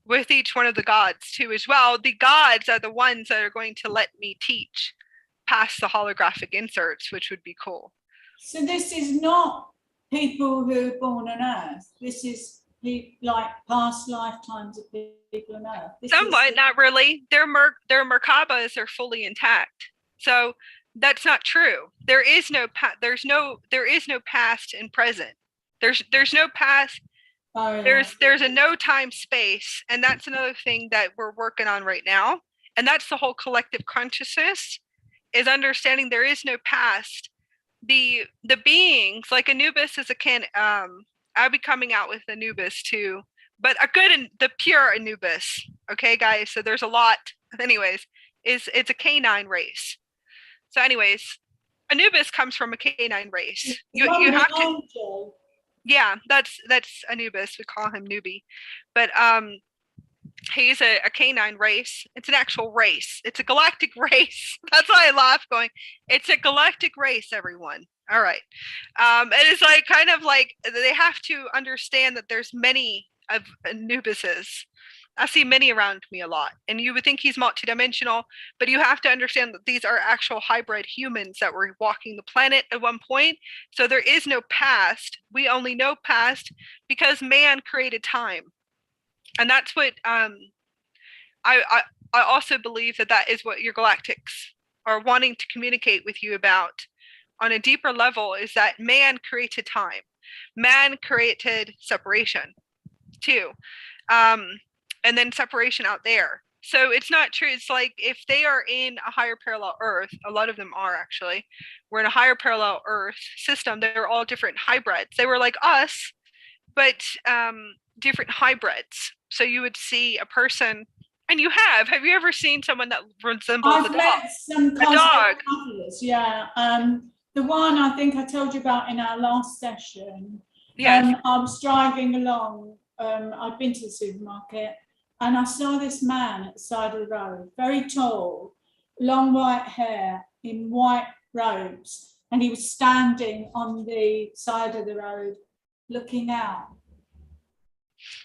B: with each one of the gods too as well. The gods are the ones that are going to let me teach past the holographic inserts, which would be cool.
A: So this is not people who are born on Earth. This is like past lifetimes of people on Earth.
B: Somewhat, not really. Their Merkabas are fully intact. So that's not true. There is no past and present. There's no past. Oh, yeah. There's a no time space, and that's another thing that we're working on right now. And that's the whole collective consciousness, is understanding there is no past. The beings, like Anubis is I'll be coming out with Anubis too, but the pure Anubis. Okay, guys. So there's a lot. Anyways, it's a canine race. So anyways, Anubis comes from a canine race. You have to. Yeah, that's Anubis. We call him Newbie, but he's a canine race. It's an actual race. It's a galactic race. That's why I laugh, going, it's a galactic race, everyone. All right. And it's like kind of like they have to understand that there's many of Anubises. I see many around me a lot, and you would think he's multidimensional, but you have to understand that these are actual hybrid humans that were walking the planet at one point. So there is no past. We only know past because man created time, and that's what I also believe that is what your galactics are wanting to communicate with you about on a deeper level, is that man created time, man created separation too. And then separation out there. So it's not true. It's like if they are in a higher parallel Earth, a lot of them are actually, we're in a higher parallel Earth system. They're all different hybrids. They were like us, but different hybrids. So you would see a person, and you have you ever seen someone that resembles
A: I've met some
B: dog?
A: Yeah. The one I think I told you about in our last session.
B: Yes.
A: I was driving along. I'd been to the supermarket, and I saw this man at the side of the road, very tall, long white hair, in white robes, and he was standing on the side of the road looking out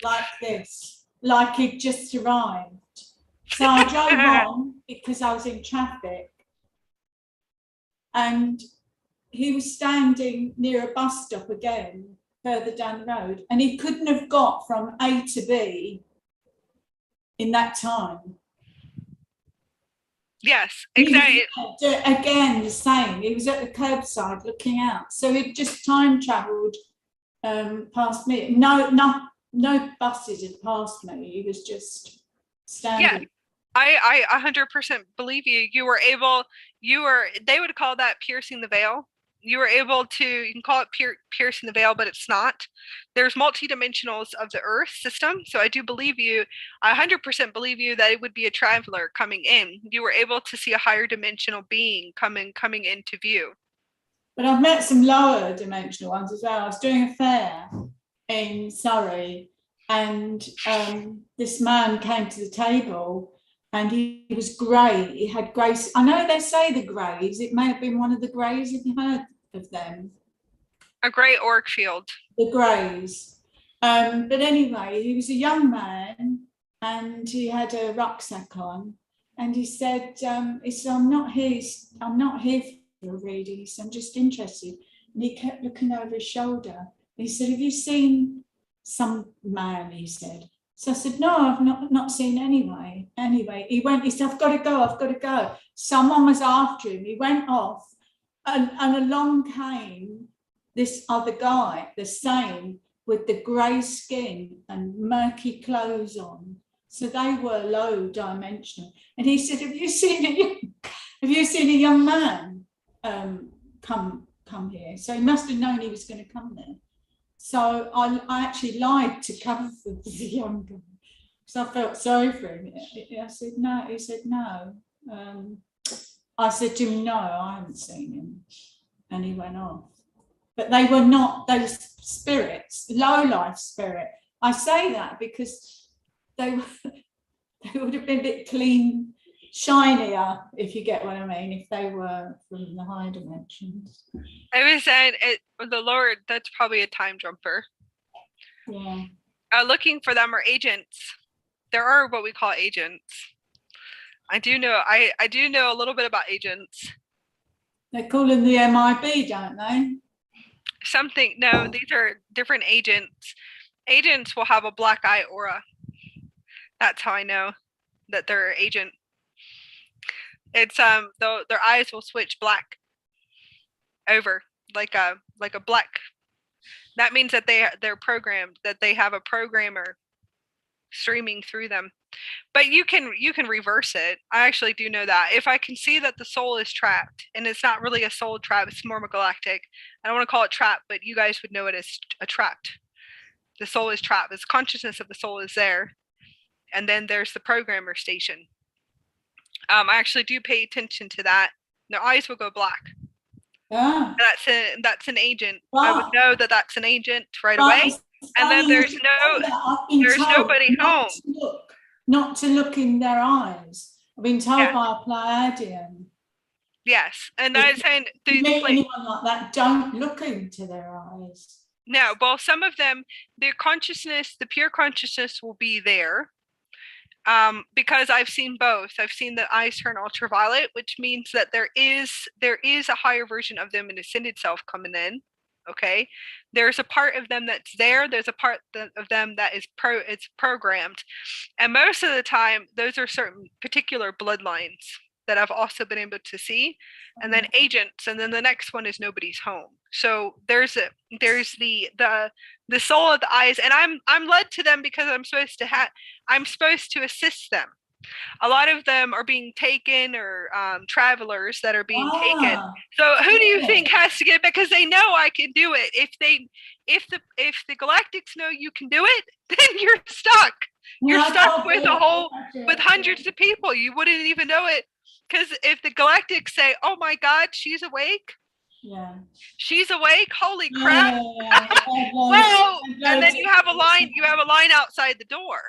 A: like this, like he'd just arrived. So I drove on because I was in traffic, and he was standing near a bus stop again, further down the road, and he couldn't have got from A to B in that time.
B: Yes, exactly.
A: Again, the same. He was at the curbside looking out. So he just time travelled past me. No buses had passed me. He was just standing.
B: Yeah, I 100% believe you. They would call that piercing the veil. You can call it piercing the veil, but it's not. There's multi-dimensionals of the Earth system. So I do believe you. I 100% believe you that it would be a traveler coming in. You were able to see a higher dimensional being coming into view.
A: But I've met some lower dimensional ones as well. I was doing a fair in Surrey, and this man came to the table, and he was grey. He had grey. I know they say the greys. It may have been one of the greys. Have you heard of them?
B: A grey orc field.
A: The greys. But anyway, he was a young man, and he had a rucksack on. And he said, I'm not here for a reading. He said, I'm just interested. And he kept looking over his shoulder. He said, have you seen some man? He said. So I said, no, I've not seen anyway. Anyway, he said, I've got to go. Someone was after him. He went off, and along came this other guy, the same, with the grey skin and murky clothes on. So they were low dimensional. And he said, have you seen a young man come here? So he must have known he was going to come there. So I actually lied to cover for the young guy, because I felt sorry for him. I said, no. He said, no. I said to him, no, I haven't seen him. And he went off. But they were not those spirits, low-life spirit. I say that because they would have been a bit clean, shinier, if you get what I mean, if they were from the higher dimensions.
B: I was saying, the Lord, that's probably a time jumper.
A: Yeah.
B: Looking for them are agents. There are what we call agents. I do know a little bit about agents.
A: They call them the MIB, don't they?
B: No, these are different agents. Agents will have a black eye aura. That's how I know that they're an agent. It's their eyes will switch black over like a black. That means that they're programmed, that they have a programmer streaming through them. But you can reverse it. I actually do know that. If I can see that the soul is trapped, and it's not really a soul trap, it's more galactic. I don't want to call it trap, but you guys would know it as a trapped. The soul is trapped. Its consciousness of the soul is there. And then there's the programmer station. I actually do pay attention to that. Their eyes will go black.
A: Yeah.
B: That's an agent. Wow. I would know that that's an agent right away. And then there's nobody home.
A: Not to look in their eyes. I've been told by a Plieadian.
B: Yes, and I'm saying
A: If you meet anyone like that, don't look into their eyes.
B: No, well, some of them, their consciousness, the pure consciousness will be there. Because I've seen both. I've seen the eyes turn ultraviolet, which means that there is a higher version of them, an ascended self coming in. Okay, there's a part of them that's there. There's a part of them that is it's programmed, and most of the time, those are certain particular bloodlines that I've also been able to see, and then agents, and then the next one is nobody's home. So there's the soul of the eyes, and I'm led to them because I'm supposed to assist them. A lot of them are being taken, or travelers that are being taken. So who do you think has to get? Because they know I can do it. If the galactics know you can do it, then you're stuck. You're stuck with hundreds of people. You wouldn't even know it. Because if the galactics say, "Oh my God, she's awake," she's awake. Holy crap! Well, and then you have a line outside the door.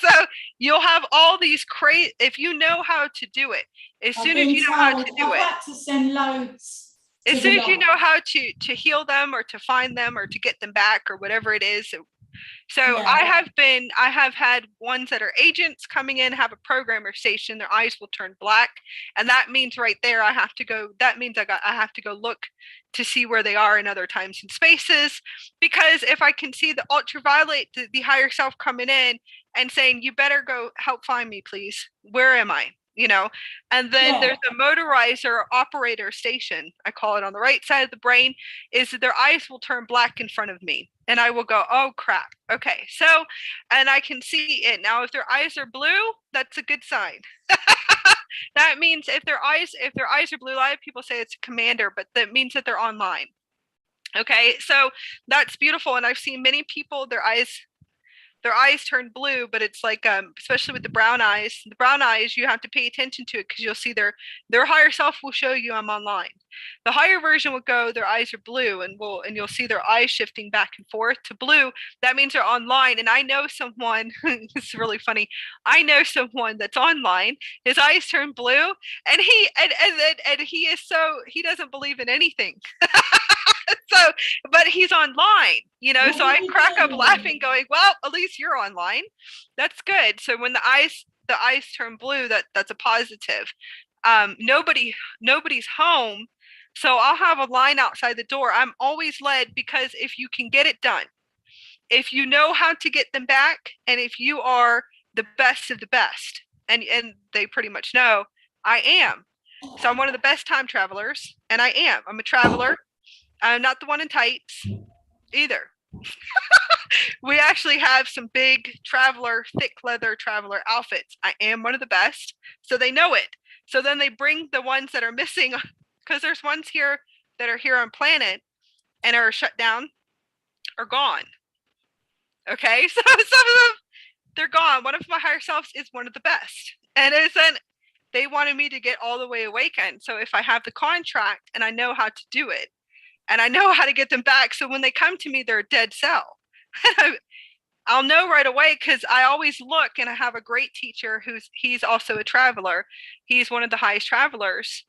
B: So you'll have all these crazy. If you know how to do it, as soon as you know how to do it,
A: to send loads.
B: As soon as you know how to heal them, or to find them, or to get them back, or whatever it is. So I have had ones that are agents coming in, have a programmer station, their eyes will turn black. And that means right there, I have to go look to see where they are in other times and spaces. Because if I can see the ultraviolet, the higher self coming in and saying, you better go help find me, please. Where am I? And then there's a motorizer operator station, I call it, on the right side of the brain, is that their eyes will turn black in front of me. And I will go, oh crap. Okay. So, and I can see it. Now, if their eyes are blue, that's a good sign. That means if their eyes are blue, a lot of people say it's a commander, but that means that they're online. Okay. So that's beautiful. And I've seen many people, their eyes turn blue, but it's like, especially with the brown eyes, you have to pay attention to it, because you'll see their higher self will show you I'm online. The higher version will go, their eyes are blue, and you'll see their eyes shifting back and forth to blue. That means they're online. And I know someone, it's really funny. I know someone that's online, his eyes turn blue, and he doesn't believe in anything. So, but he's online, so I crack up laughing going, well, at least you're online. That's good. So when the eyes turn blue, that's a positive. Nobody's home. So I'll have a line outside the door. I'm always led, because if you can get it done, if you know how to get them back, and if you are the best of the best, and they pretty much know I am. So I'm one of the best time travelers, and I'm a traveler. I'm not the one in tights either. We actually have some big thick leather traveler outfits. I am one of the best, so they know it. So then they bring the ones that are missing, because there's ones here that are here on planet and are shut down or gone. Okay, so some of them, they're gone. One of my higher selves is one of the best, and they wanted me to get all the way awakened. So if I have the contract and I know how to do it, and I know how to get them back, so when they come to me, they're a dead cell. I'll know right away, because I always look, and I have a great teacher he's also a traveler. He's one of the highest travelers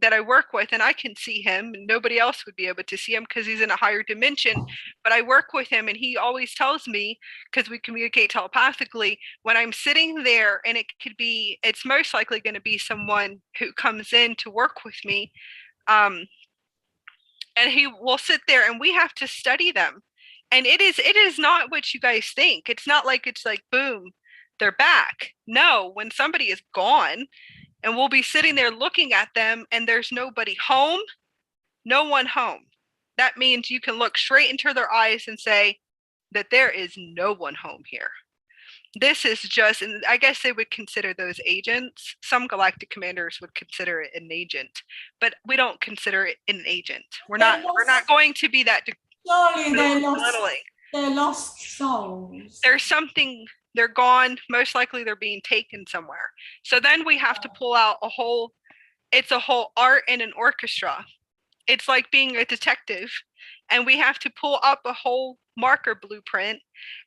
B: that I work with, and I can see him, and nobody else would be able to see him because he's in a higher dimension. But I work with him, and he always tells me, because we communicate telepathically, when I'm sitting there, and it's most likely going to be someone who comes in to work with me. And he will sit there, and we have to study them. And it is not what you guys think. It's not like it's like, boom, they're back. No, when somebody is gone, and we'll be sitting there looking at them, and there's nobody home, no one home. That means you can look straight into their eyes and say that there is no one home here. This is just, and I guess they would consider those agents. Some galactic commanders would consider it an agent, but we don't consider it an agent. We're not going to be that.
A: Surely they're lost souls.
B: There's something, they're gone. Most likely they're being taken somewhere. So then we have to pull out it's a whole art and an orchestra. It's like being a detective, and we have to pull up a whole marker blueprint,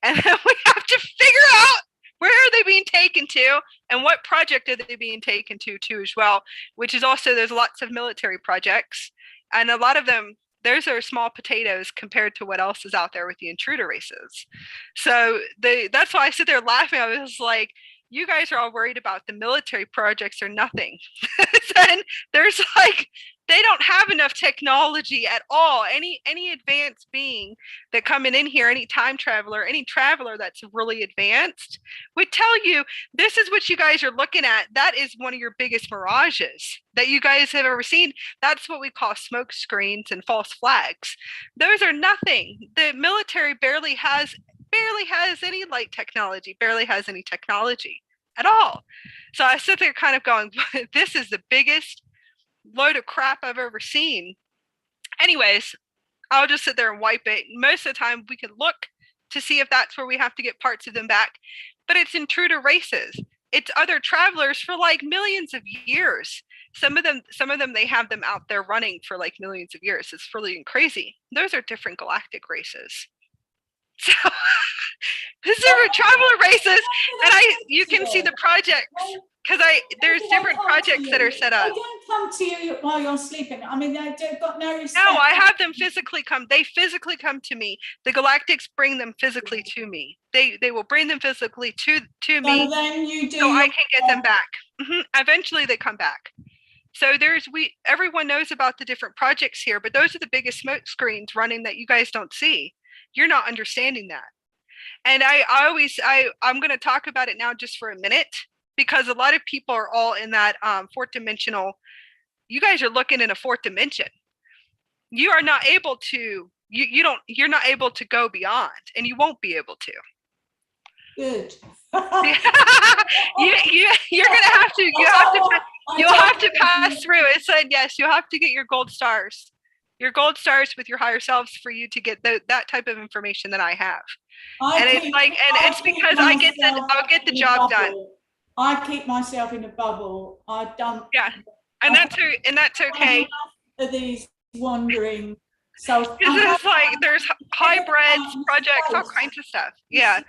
B: and then we have to figure out Where are they being taken to, and what project are they being taken to too as well? Which is also, there's lots of military projects, and a lot of them, those are small potatoes compared to what else is out there with the intruder races. So that's why I sit there laughing. I was like, you guys are all worried about the military projects or nothing. And there's like, they don't have enough technology at all. Any advanced being that coming in here, any time traveler, any traveler that's really advanced would tell you, this is what you guys are looking at. That is one of your biggest mirages that you guys have ever seen. That's what we call smoke screens and false flags. Those are nothing. The military barely has any light technology, barely has any technology at all. So I sit there kind of going, this is the biggest load of crap I've ever seen. Anyways, I'll just sit there and wipe it. Most of the time we can look to see if that's where we have to get parts of them back, but it's intruder races. It's other travelers for like millions of years. Some of them, they have them out there running for like millions of years. It's really crazy. Those are different galactic races. So these are traveler races, and you can see the projects, because there's different projects that are set up.
A: They don't come to you while you're sleeping. I mean, they've got no respect.
B: No, I have them physically come. They physically come to me. The galactics bring them physically to me. They will bring them physically to me,
A: then you do,
B: so I can get them back. Eventually, they come back. So everyone knows about the different projects here, but those are the biggest smoke screens running that you guys don't see. You're not understanding that. And I'm going to talk about it now just for a minute, because a lot of people are all in that fourth dimensional. You guys are looking in a fourth dimension. You are not able to, you're not able to go beyond, and you won't be able to.
A: Good.
B: You're going to have to, you'll have to pass through. It said, yes, you'll have to get your gold stars with your higher selves for you to get that type of information that I have. It's because I'll get the job done.
A: I keep myself in a bubble. I don't.
B: Yeah, and that's okay.
A: For these wandering souls,
B: it's like there's hybrids, projects, all kinds of stuff. Yeah,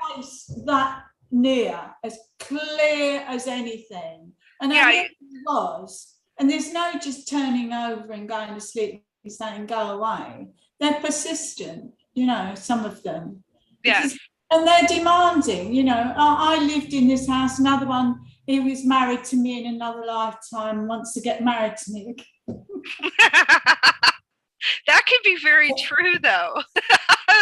A: that near, as clear as anything, and it was. And there's no just turning over and going to sleep and saying go away. They're persistent, some of them.
B: Yes.
A: And they're demanding, I lived in this house, another one, he was married to me in another lifetime, wants to get married to me.
B: That could be very true, though.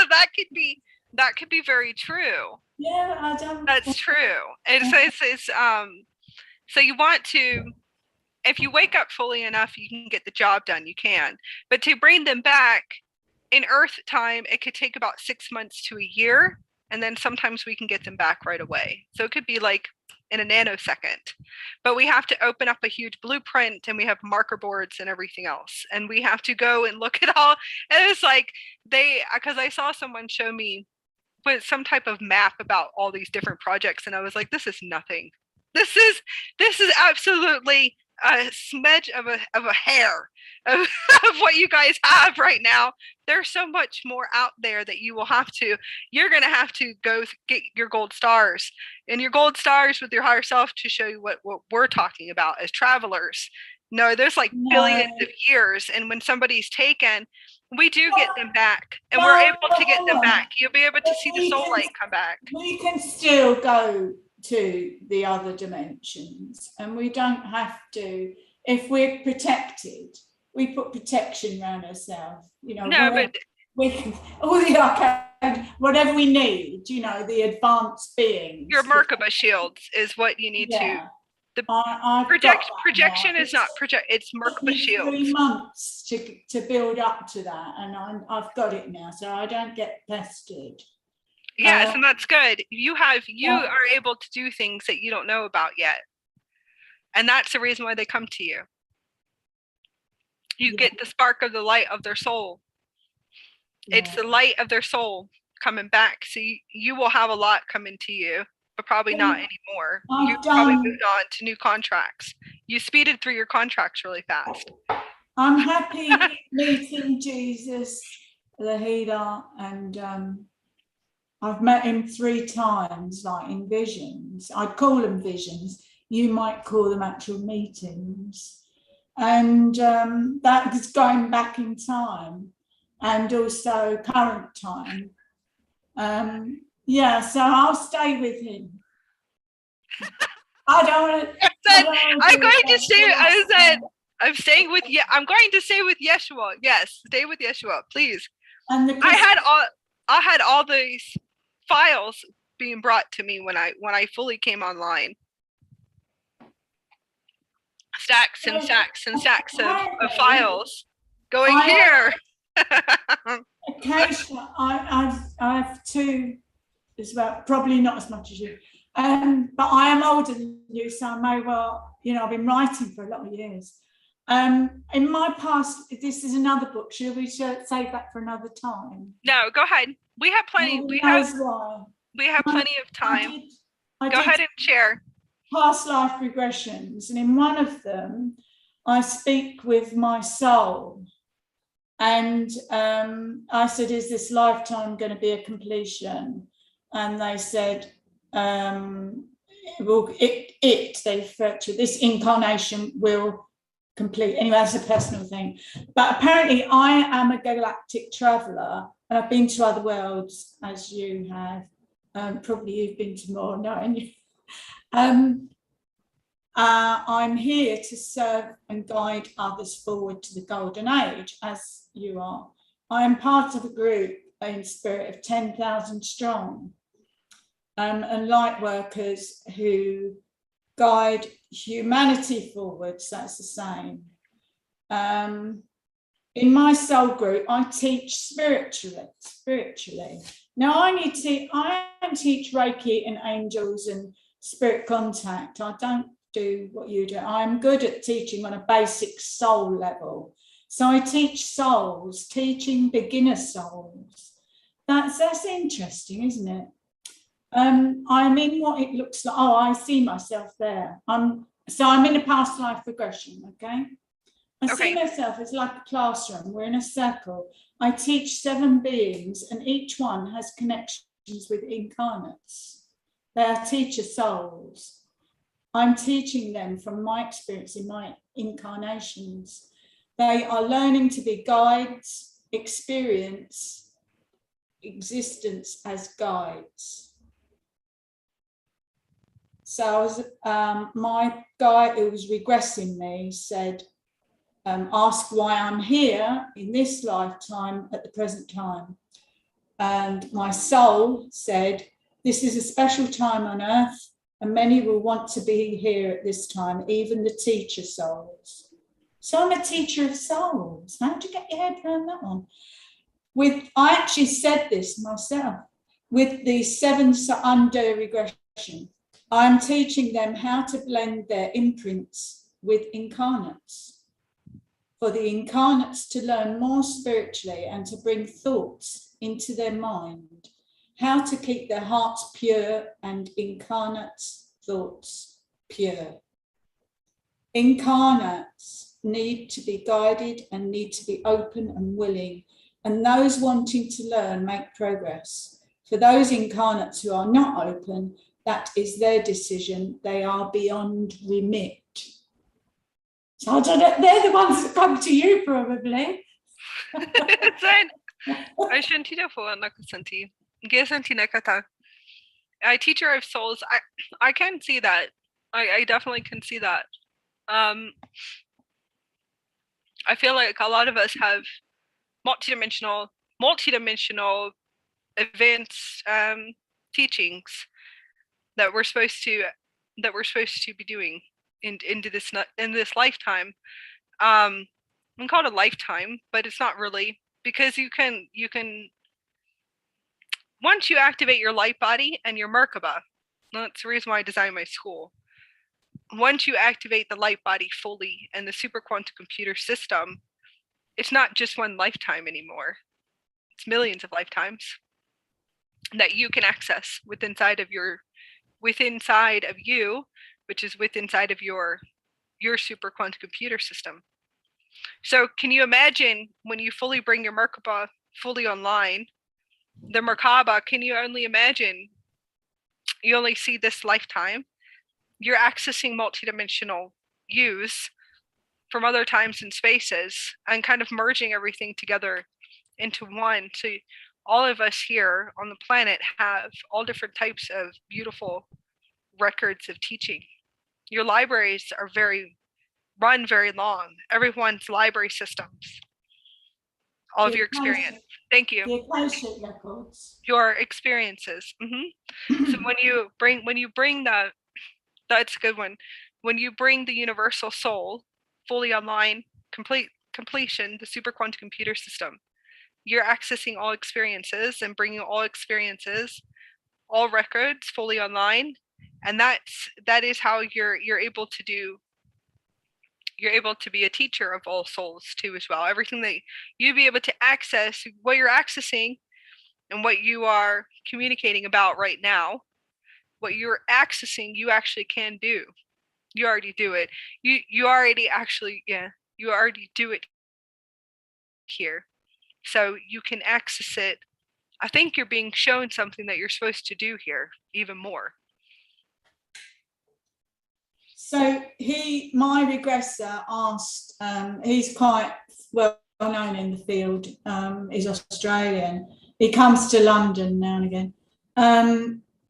B: that could be very true.
A: Yeah, I don't.
B: That's true. It's so you want to, if you wake up fully enough, you can get the job done, you can. But to bring them back in Earth time, it could take about 6 months to a year. And then sometimes we can get them back right away. So it could be like in a nanosecond. But we have to open up a huge blueprint, and we have marker boards and everything else. And we have to go and look at all. And it's like because I saw someone show me with some type of map about all these different projects. And I was like, this is nothing. This is absolutely a smidge of a hair of what you guys have right now. There's so much more out there that you're going to have to go get your gold stars, and your gold stars with your higher self to show you what we're talking about as travelers. No, there's like billions of years, and when somebody's taken, we do get them back, and we're able to get them back. You'll be able to see the soul light come back.
A: We can still go to the other dimensions, and we don't have to, if we're protected, we put protection around ourselves, but we can, all the arcane, whatever we need, the advanced beings.
B: Your Merkaba shields is what you need to. The projection is not project, it's Merkaba shields.
A: 3 months to build up to that, and I've got it now, so I don't get pestered.
B: Yes, and that's good. You are able to do things that you don't know about yet. And that's the reason why they come to you. You get the spark of the light of their soul. Yeah. It's the light of their soul coming back. So you will have a lot coming to you, but probably not anymore. You probably moved on to new contracts. You speeded through your contracts really fast.
A: I'm happy meeting Jesus, the healer, and I've met him 3 times, like in visions. I'd call them visions. You might call them actual meetings. And that is going back in time and also current time. Yeah, so I'll stay with him. I don't want to.
B: I'm going to stay. I said, I'm staying with. I'm going to stay with Yeshua. Yes, stay with Yeshua, please.
A: And
B: I had all these files being brought to me when I fully came online. Stacks and stacks and stacks of files going here.
A: Occasionally, I have 2 as well, probably not as much as you. But I am older than you, so I may well, I've been writing for a lot of years. In my past, this is another book. Should we save that for another time?
B: No, go ahead. We have plenty. We have plenty of time. Go ahead and share.
A: Past life regressions, and in one of them, I speak with my soul, and I said, "Is this lifetime going to be a completion?" And they said, they refer to this incarnation will complete. Anyway, that's a personal thing. But apparently I am a galactic traveller, and I've been to other worlds, as you have. Probably you've been to more, knowing you. I'm here to serve and guide others forward to the golden age, as you are. I am part of a group in spirit of 10,000 strong. And light workers who guide humanity forwards, that's the same. In my soul group, I teach spiritually. Now, I don't teach Reiki and angels and spirit contact. I don't do what you do. I'm good at teaching on a basic soul level. So I teach souls, teaching beginner souls. That's interesting, isn't it? I'm in what it looks like. Oh, I see myself there. I'm in a past life regression, okay? I see myself as like a classroom. We're in a circle. I teach 7 beings, and each one has connections with incarnates. They are teacher souls. I'm teaching them from my experience in my incarnations. They are learning to be guides, experience existence as guides. So my guy who was regressing me said, ask why I'm here in this lifetime at the present time. And my soul said, this is a special time on earth, and many will want to be here at this time, even the teacher souls. So I'm a teacher of souls. How do you get your head around that one? I actually said this myself. With the 7 under regression, I'm teaching them how to blend their imprints with incarnates. For the incarnates to learn more spiritually and to bring thoughts into their mind, how to keep their hearts pure and incarnates' thoughts pure. Incarnates need to be guided and need to be open and willing, and those wanting to learn make progress. For those incarnates who are not open, that is their decision. They are beyond remit. So I don't know, they're the ones that come to you, probably.
B: Teacher of souls, I can see that. I definitely can see that. I feel like a lot of us have multidimensional advanced teachings that we're supposed to be doing in this lifetime. I'm called a lifetime, but it's not really, because you can once you activate your light body and your Merkaba, that's the reason why I designed my school. Once you activate the light body fully and the super quantum computer system, it's not just one lifetime anymore. It's millions of lifetimes that you can access within inside of you, which is within inside of your super quantum computer system. So can you imagine when you fully bring your Merkaba fully online the Merkaba, can you only imagine? You only see this lifetime. You're accessing multidimensional yous from other times and spaces and kind of merging everything together into one. So all of us here on the planet have all different types of beautiful records of teaching. Your libraries are run very long. Everyone's library systems, all of your experience. Thank you.
A: The Akashic records.
B: Your experiences. So when you bring that's a good one. When you bring the universal soul fully online, completion, the super quantum computer system, you're accessing all experiences and bringing all experiences, all records fully online, and that is how you're able to do. You're able to be a teacher of all souls too, as well. Everything that you be able to access, what you're accessing, and what you are communicating about right now, what you're accessing, you actually can do. You already do it. You already actually, you already do it here. So you can access it. I think you're being shown something that you're supposed to do here even more.
A: So my regressor asked, he's quite well known in the field, he's Australian. He comes to London now and again.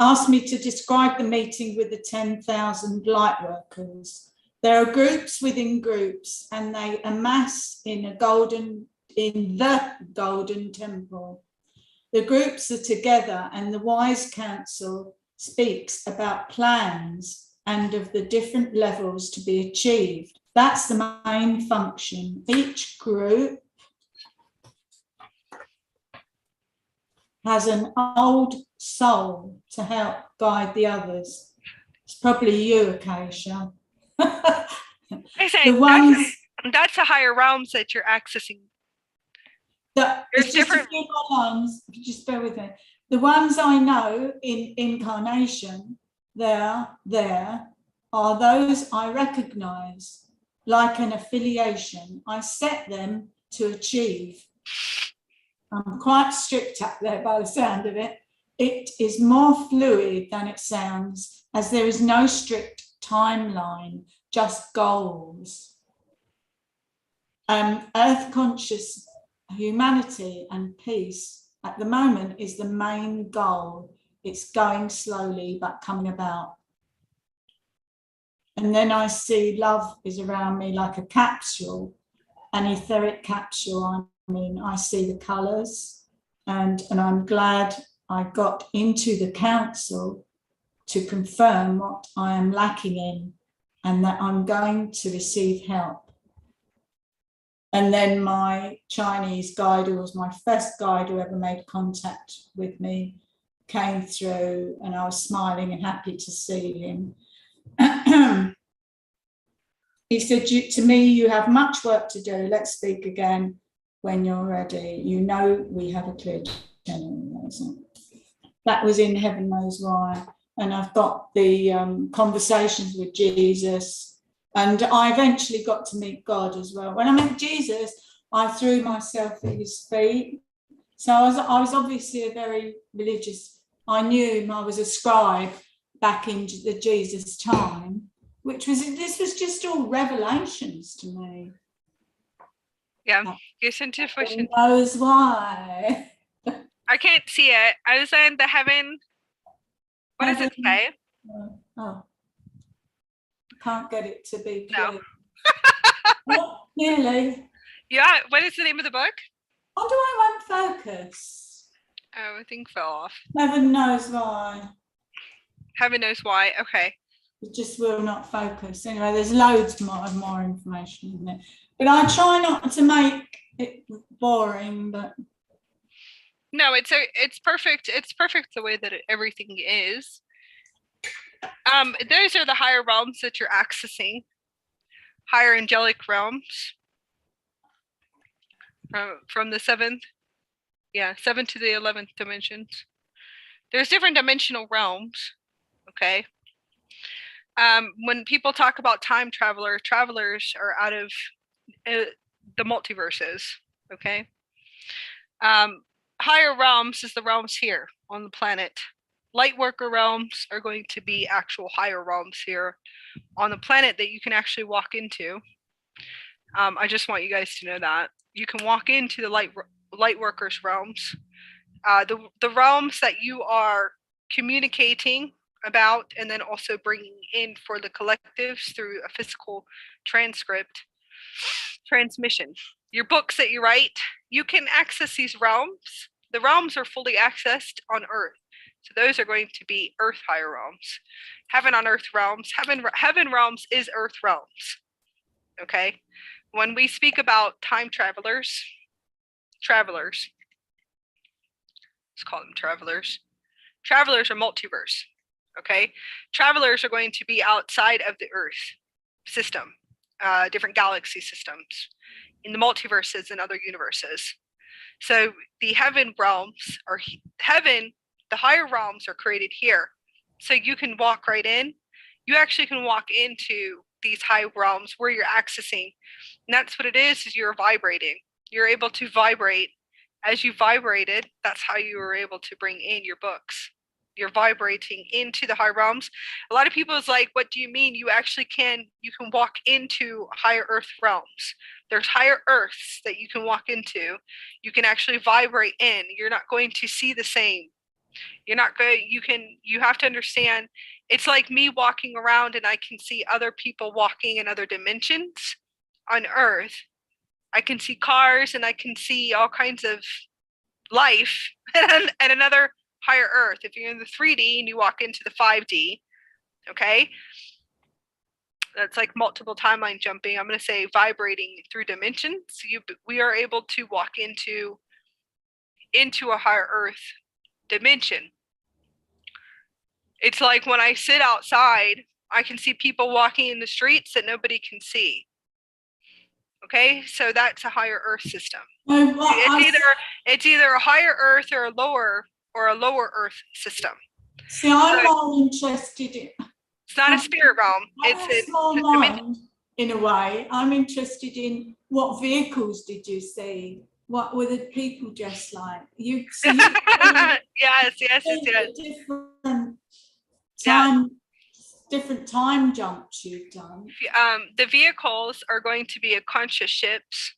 A: Asked me to describe the meeting with the 10,000 light workers. There are groups within groups, and they amass in the golden temple. The groups are together, and the wise counsel speaks about plans and of the different levels to be achieved. That's the main function. Each group has an old soul to help guide the others. It's probably you, Acacia.
B: I say that's the higher realms that you're accessing.
A: There's different ones. Just bear with me. The ones I know in incarnation, there are those I recognise, like an affiliation. I set them to achieve. I'm quite strict up there by the sound of it. It is more fluid than it sounds, as there is no strict timeline, just goals. Earth conscious humanity and peace at the moment is the main goal. It's going slowly but coming about. And then I see love is around me like a capsule, an etheric capsule. I mean, I see the colours, and I'm glad I got into the council to confirm what I am lacking in, and that I'm going to receive help. And then my Chinese guide, who was my first guide who ever made contact with me, came through, and I was smiling and happy to see him. He said, to me, you have much work to do. Let's speak again when you're ready. You know we have a clear channel. That was in Heaven Knows Why. And I've got the conversations with Jesus. And I eventually got to meet God as well. When I met Jesus, I threw myself at his feet. So I was obviously a very religious. I knew him. I was a scribe back in the Jesus time, this was just all revelations to me.
B: Yeah, yes, intuition.
A: Knows why.
B: I can't see it. I was in the heaven. What does it say?
A: Oh, can't get it to be
B: clear.
A: No. Well, nearly.
B: Yeah. What is the name of the book?
A: Why do I want focus?
B: Oh, I think fell off.
A: Heaven Knows Why.
B: Heaven Knows Why. Okay.
A: It just will not focus. Anyway, there's loads more information in it. But I try not to make it boring, but
B: no, it's perfect. It's perfect the way that everything is. Those are the higher realms that you're accessing. Higher angelic realms. From the 7th to the 11th dimensions. There's different dimensional realms. Okay. When people talk about time travelers are out of the multiverses. Okay. higher realms is the realms here on the planet. Light worker realms are going to be actual higher realms here on the planet that you can actually walk into. I just want you guys to know that you can walk into the light workers realms, the realms that you are communicating about, and then also bringing in for the collectives through a physical transmission. Your books that you write, you can access these realms. The realms are fully accessed on Earth. So those are going to be Earth higher realms. Heaven on Earth realms. Heaven realms is Earth realms. Okay? When we speak about time travelers, let's call them travelers. Travelers are multiverse. Okay? Travelers are going to be outside of the Earth system, different galaxy systems, in the multiverses and other universes. So the heaven realms are the higher realms are created here. So you can walk right in. You actually can walk into these high realms where you're accessing. And that's what it is you're vibrating. You're able to vibrate. As you vibrated, that's how you were able to bring in your books. You're vibrating into the high realms. A lot of people is like, what do you mean? You actually can walk into higher earth realms. There's higher earths that you can walk into. You can actually vibrate in. You're not going to see the same. You have to understand, it's like me walking around and I can see other people walking in other dimensions on earth. I can see cars and I can see all kinds of life at another higher earth. If you're in the 3D and you walk into the 5D, okay, that's like multiple timeline jumping. I'm going to say vibrating through dimensions. We are able to walk into a higher earth dimension. It's like when I sit outside, I can see people walking in the streets that nobody can see. Okay, so that's a higher earth system. It's either a higher earth or a lower earth system.
A: See, I'm more interested in.
B: It's not a spirit realm.
A: It's a small mind, in a way. I'm interested in what vehicles did you see? What were the people dressed like? Yes. Different time jumps you've done.
B: The vehicles are going to be conscious ships.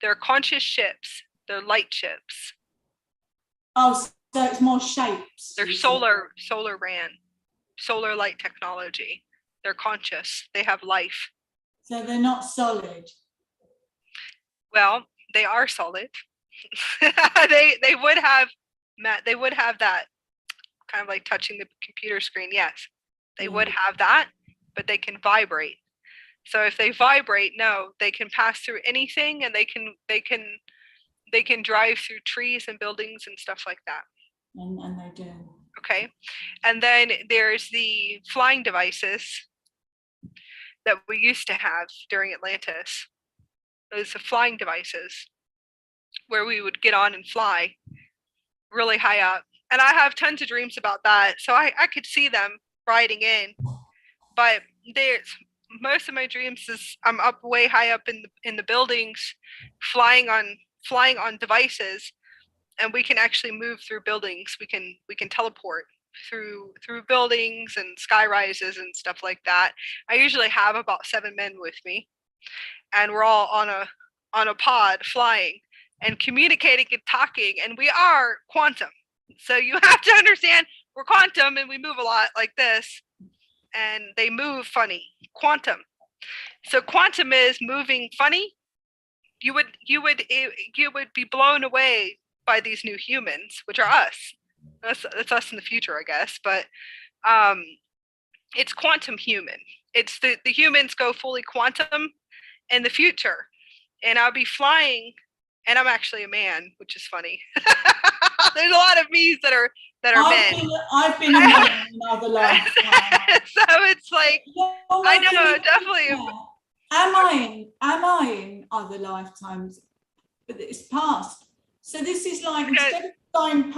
B: They're conscious ships. They're light ships.
A: Oh, so it's more shapes.
B: They're solar light technology. They're conscious. They have life.
A: So they're not solid.
B: Well, they are solid. they would have that kind of like touching the computer screen. Yes, they would have that, but they can vibrate. So if they vibrate, no, they can pass through anything, and they can drive through trees and buildings and stuff like that.
A: And they do.
B: Okay. And then there's the flying devices that we used to have during Atlantis. Those are flying devices where we would get on and fly really high up. And I have tons of dreams about that. So I could see them riding in. But most of my dreams is I'm up way high up in the buildings, flying on devices, and we can actually move through buildings. We can teleport through buildings and sky rises and stuff like that. I usually have about 7 men with me, and we're all on a pod flying and communicating and talking, and we are quantum. So you have to understand we're quantum, and we move a lot like this, and they move funny. Quantum. So quantum is moving funny. You would be blown away by these new humans, which are us. That's us in the future, I guess. But it's quantum human. It's the humans go fully quantum in the future, and I'll be flying, and I'm actually a man, which is funny. There's a lot of me's that are men.
A: I've been a man in other lives.
B: So it's like, I know, definitely.
A: Am I in other lifetimes? But it's past. So this is like, instead of going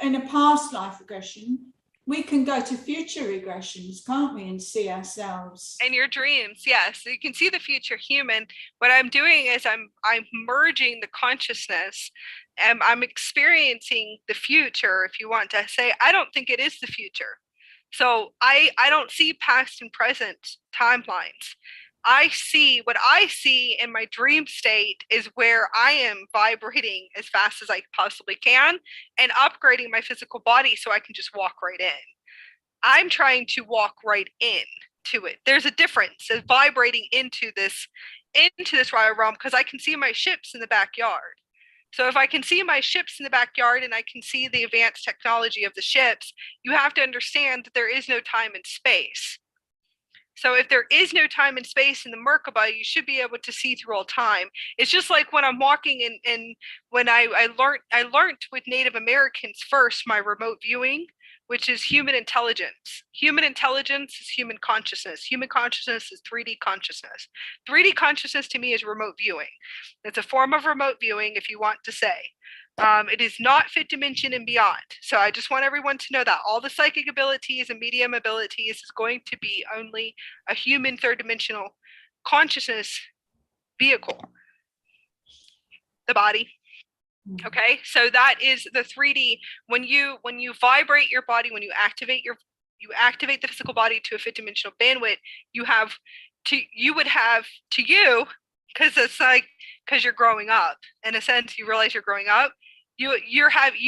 A: in a past life regression, we can go to future regressions, can't we, and see ourselves.
B: In your dreams, yes. So you can see the future human. What I'm doing is I'm merging the consciousness, and I'm experiencing the future, if you want to say. I don't think it is the future. So I don't see past and present timelines. What I see in my dream state is where I am vibrating as fast as I possibly can and upgrading my physical body so I can just walk right in. I'm trying to walk right in to it. There's a difference of vibrating into this realm, because I can see my ships in the backyard. So if I can see my ships in the backyard and I can see the advanced technology of the ships, you have to understand that there is no time and space. So if there is no time and space in the Merkaba, you should be able to see through all time. It's just like when I'm walking in when I learned with Native Americans first, my remote viewing, which is human intelligence. Human intelligence is human consciousness. Human consciousness is 3D consciousness. 3D consciousness to me is remote viewing. It's a form of remote viewing, if you want to say. It is not fifth dimension and beyond. So I just want everyone to know that all the psychic abilities and medium abilities is going to be only a human third dimensional consciousness vehicle. The body. Okay, so that is the 3D. When you vibrate your body, when you activate the physical body to a fifth dimensional bandwidth, because it's like, because you're growing up, in a sense, you realize you're growing up. You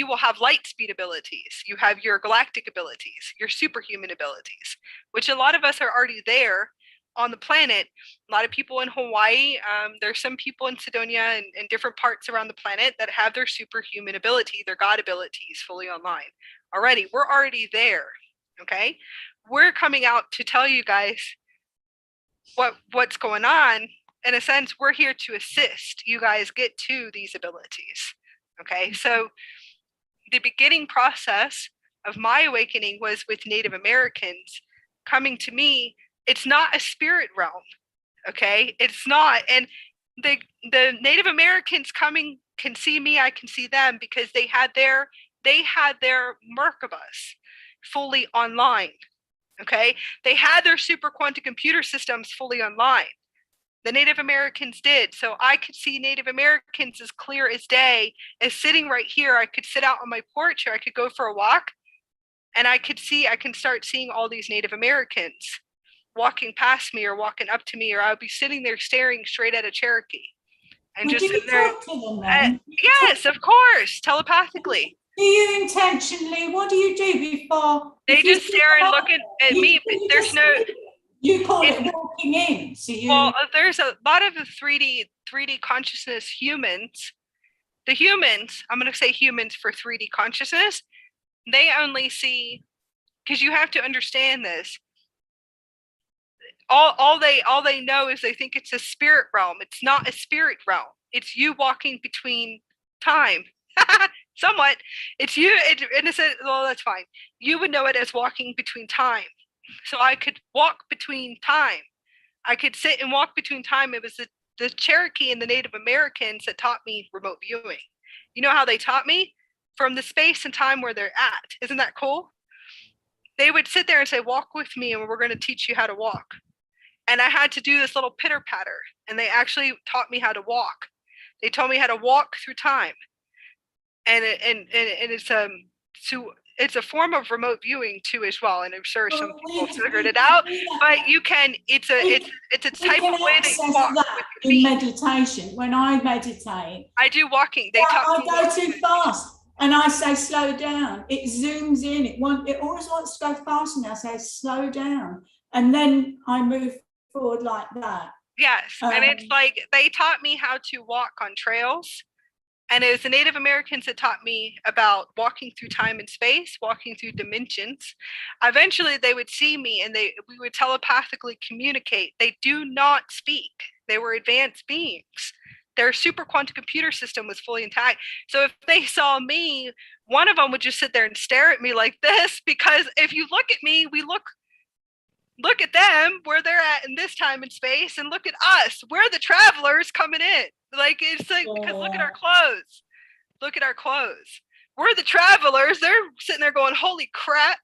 B: will have light speed abilities. You have your galactic abilities, your superhuman abilities, which a lot of us are already there on the planet. A lot of people in Hawaii, there's some people in Sidonia and different parts around the planet that have their superhuman ability, their God abilities fully online already. We're already there. Okay, we're coming out to tell you guys what's going on. In a sense, we're here to assist you guys get to these abilities. Okay, so the beginning process of my awakening was with Native Americans coming to me. It's not a spirit realm. Okay, it's not. And the Native Americans coming can see me, I can see them, because they had their Merkabas fully online. Okay, they had their super quantum computer systems fully online. The Native Americans did. So I could see Native Americans as clear as day, as sitting right here. I could sit out on my porch, or I could go for a walk, and I can start seeing all these Native Americans walking past me or walking up to me, or I'll be sitting there staring straight at a Cherokee and just sitting there. Yes, of course, telepathically.
A: Do you intentionally? What do you do before?
B: They just stare and look at me. There's no.
A: You call it walking in. So
B: there's a lot of the 3D consciousness humans. The humans, I'm going to say humans for 3D consciousness, they only see, because you have to understand this. All they know is they think it's a spirit realm. It's not a spirit realm. It's you walking between time. Somewhat. It's you. Well, that's fine. You would know it as walking between time. So I could walk between time. I could sit and walk between time. It was the Cherokee and the Native Americans that taught me remote viewing. You know how they taught me? From the space and time where they're at. Isn't that cool? They would sit there and say, walk with me, and we're going to teach you how to walk. And I had to do this little pitter patter, and they actually taught me how to walk. They told me how to walk through time. And it's a form of remote viewing too as well, and I'm sure some people figured it out. But you can. It's a type of way that you walk
A: in meditation. When I meditate,
B: I do walking.
A: I go too fast, and I say slow down. It zooms in. It always wants to go fast, and I say slow down, and then I move forward like that.
B: Yes, and it's like they taught me how to walk on trails. And it was the Native Americans that taught me about walking through time and space, walking through dimensions. Eventually, they would see me and we would telepathically communicate. They do not speak. They were advanced beings. Their super quantum computer system was fully intact. So if they saw me, one of them would just sit there and stare at me like this, because if you look at me, we look at them where they're at in this time and space, and look at us. We're the travelers coming in. Like, it's like, because look at our clothes. Look at our clothes. we're the travelers. They're sitting there going, holy crap,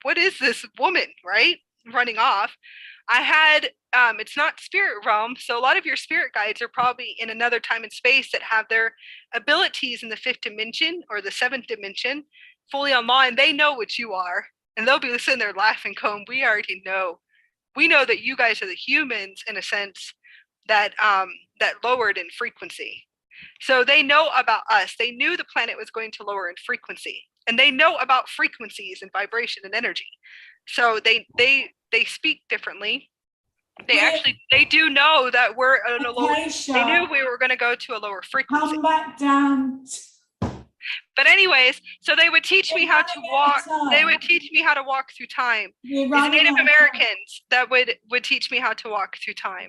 B: what is this woman, right? Running off. I had, it's not spirit realm. So a lot of your spirit guides are probably in another time and space that have their abilities in the 5th dimension or the 7th dimension fully online. They know what you are. And they'll be sitting there laughing, going, we already know. We know that you guys are the humans, in a sense, that lowered in frequency. So they know about us. They knew the planet was going to lower in frequency, and they know about frequencies and vibration and energy. So they speak differently. They do know that we're in a lower. They knew we were going to go to a lower frequency.
A: Come back down.
B: But anyways, so they would teach me how to walk. They would teach me how to walk through time. These Native Americans that would teach me how to walk through time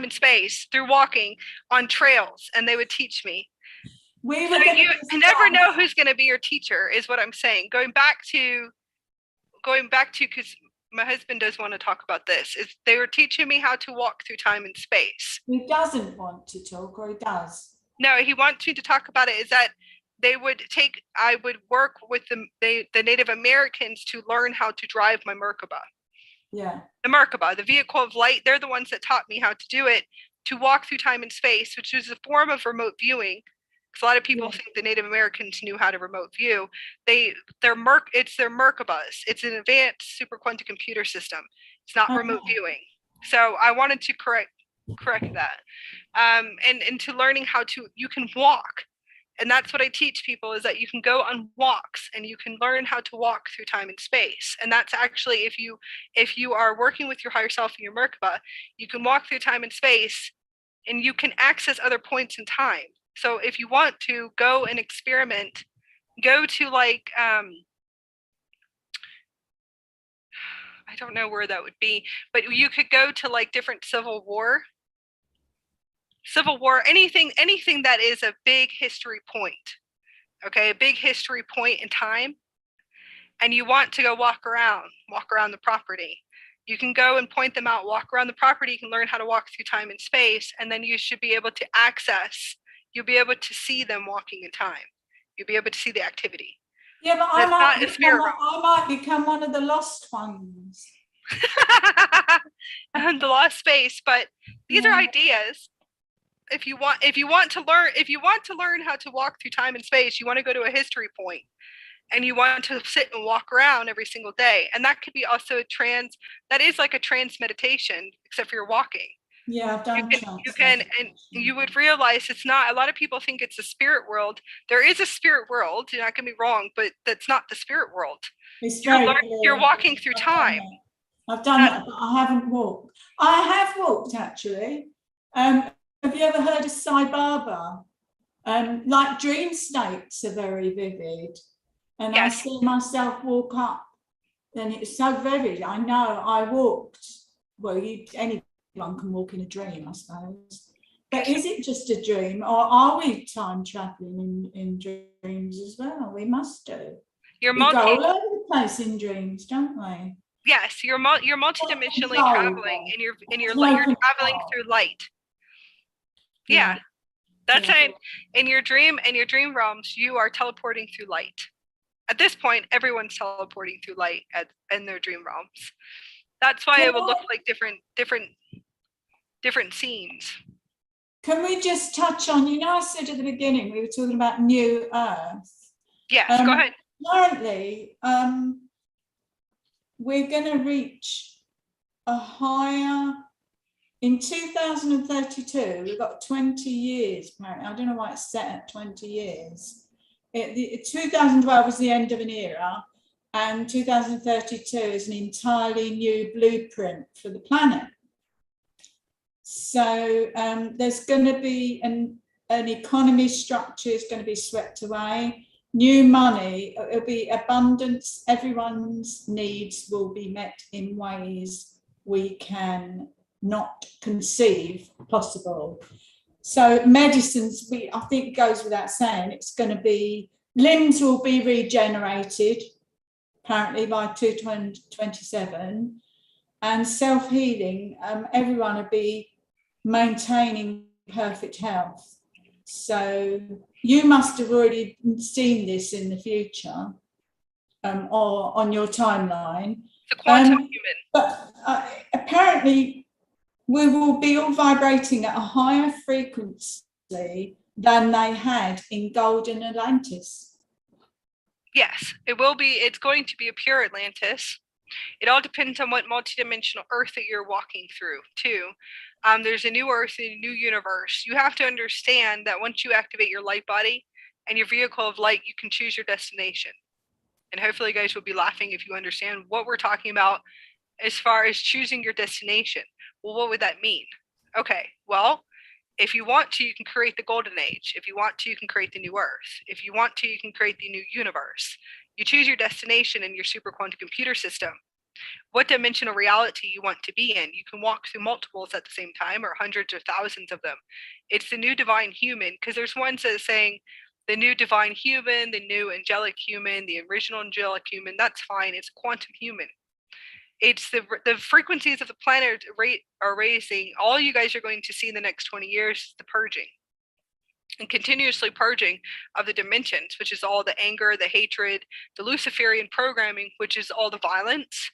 B: and space, through walking on trails, and they would teach me. So you never know who's going to be your teacher, is what I'm saying. Going back to, because my husband does want to talk about this, is they were teaching me how to walk through time and space.
A: He doesn't want to talk, or he does?
B: No, he wants me to talk about it. Is that I would work with the Native Americans to learn how to drive my Merkaba.
A: Yeah.
B: The Merkaba, the vehicle of light, they're the ones that taught me how to do it, to walk through time and space, which is a form of remote viewing. Because a lot of people think the Native Americans knew how to remote view. It's their Merkabas. It's an advanced superquantum computer system. It's not remote viewing. So I wanted to correct that. And to learning you can walk. And that's what I teach people, is that you can go on walks and you can learn how to walk through time and space. And that's actually, if you are working with your higher self in your Merkaba, you can walk through time and space and you can access other points in time. So if you want to go and experiment, go to like, I don't know where that would be, but you could go to like different Civil War, anything that is a big history point, okay, a big history point in time, and you want to go walk around the property. You can go and point them out, walk around the property. You can learn how to walk through time and space, and then you should be able to you'll be able to see them walking in time. You'll be able to see the activity.
A: Yeah, but I might become one of the lost ones.
B: And the lost space, but these are ideas. If you want to learn how to walk through time and space, you want to go to a history point, and you want to sit and walk around every single day. And that could be also that is like a trance meditation, except for you're walking.
A: Yeah, I've done
B: you can, and you would realize it's not, a lot of people think it's a spirit world. There is a spirit world, you're not gonna be wrong, but that's not the spirit world. You're walking through time.
A: I've done that, but I haven't walked. I have walked, actually. Have you ever heard of Sai Baba? Like dream states are very vivid. And yes. I see myself walk up, and it's so vivid. I know I walked. Well, anyone can walk in a dream, I suppose. But is it just a dream, or are we time traveling in dreams as well? We must do. We go all over the place in dreams, don't we?
B: Yes, you're multidimensionally traveling, and you're traveling through light. Yeah. That's it. In your dream realms, you are teleporting through light. At this point, everyone's teleporting through light in their dream realms. That's why it will look like different scenes.
A: Can we just touch on, I said at the beginning, we were talking about New Earth.
B: Yes, go ahead.
A: Currently, we're going to reach a higher, in 2032, we've got 20 years, apparently. I don't know why it's set at 20 years. 2012 was the end of an era, and 2032 is an entirely new blueprint for the planet. So there's going to be an economy structure is going to be swept away. New money, it'll be abundance. Everyone's needs will be met in ways we can not conceive possible. So medicines, I think goes without saying, it's going to be, limbs will be regenerated, apparently by 2027, and self-healing, everyone will be maintaining perfect health. So you must have already seen this in the future, or on your timeline.
B: The quantum human.
A: But apparently we will be all vibrating at a higher frequency than they had in Golden Atlantis.
B: Yes, it will be. It's going to be a pure Atlantis. It all depends on what multidimensional Earth that you're walking through, too. There's a new Earth and a new universe. You have to understand that once you activate your light body and your vehicle of light, you can choose your destination. And hopefully you guys will be laughing if you understand what we're talking about as far as choosing your destination. Well, what would that mean? Okay, well, if you want to, you can create the golden age. If you want to, you can create the new Earth. If you want to, you can create the new universe. You choose your destination in your super quantum computer system. What dimensional reality you want to be in. You can walk through multiples at the same time, or hundreds or thousands of them. It's the new divine human, because there's ones that are saying the new divine human, the new angelic human, the original angelic human. That's fine. It's quantum human. It's the frequencies of the planet are raising. All you guys are going to see in the next 20 years is the purging and continuously purging of the dimensions, which is all the anger, the hatred, the Luciferian programming, which is all the violence,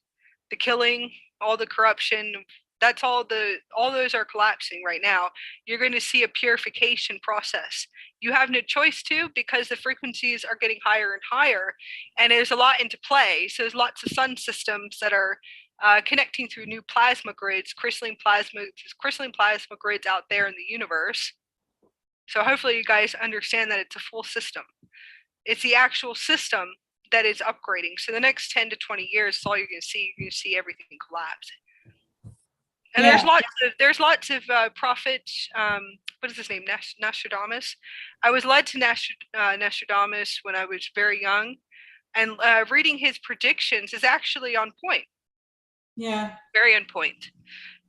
B: the killing, all the corruption. That's all those are collapsing right now. You're going to see a purification process. You have no choice to, because the frequencies are getting higher and higher, and there's a lot into play. So there's lots of sun systems that are connecting through new plasma grids, crystalline plasma grids out there in the universe. So hopefully you guys understand that it's a full system. It's the actual system that is upgrading. So the next 10 to 20 years is all you're going to see. You're going to see everything collapse. And there's lots of prophets. What is his name? Nostradamus. I was led to Nostradamus when I was very young, and reading his predictions is actually on point.
A: Yeah,
B: very on point.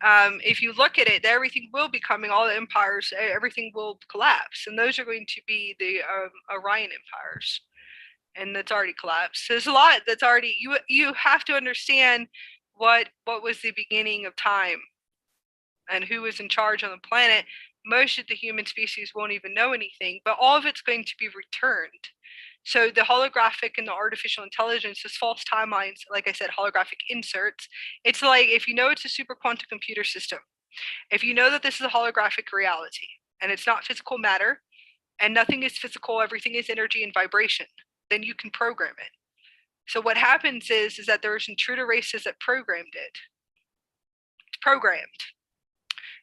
B: If you look at it, everything will be coming. All the empires, everything will collapse, and those are going to be the Orion empires, and that's already collapsed. So there's a lot that's already. You have to understand what was the beginning of time and who was in charge on the planet. Most of the human species won't even know anything, but all of it's going to be returned. So the holographic and the artificial intelligence, is false timelines, like I said, holographic inserts. It's like, if you know it's a super quantum computer system, if you know that this is a holographic reality and it's not physical matter and nothing is physical, everything is energy and vibration, then you can program it. So what happens is that there's intruder races that programmed it. It's programmed.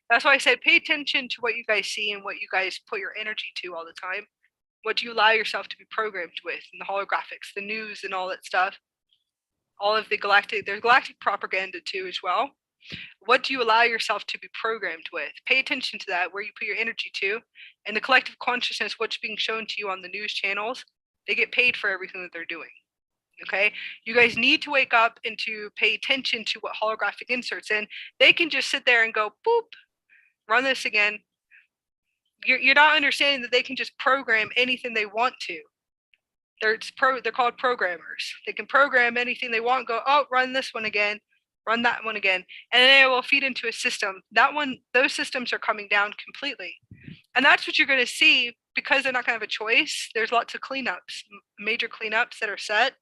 B: That's why I said pay attention to what you guys see and what you guys put your energy to all the time. What do you allow yourself to be programmed with? And the holographics, the news and all that stuff. All of the there's galactic propaganda too as well. What do you allow yourself to be programmed with? Pay attention to that, where you put your energy to. And the collective consciousness, what's being shown to you on the news channels, they get paid for everything that they're doing. Okay, you guys need to wake up and to pay attention to what holographic inserts in. They can just sit there and go, boop, run this again. You're not understanding that they can just program anything they want to. They're called programmers. They can program anything they want, go, oh, run this one again, run that one again, and then it will feed into a system. Those systems are coming down completely. And that's what you're going to see, because they're not going to have a choice. There's lots of cleanups, major cleanups that are set.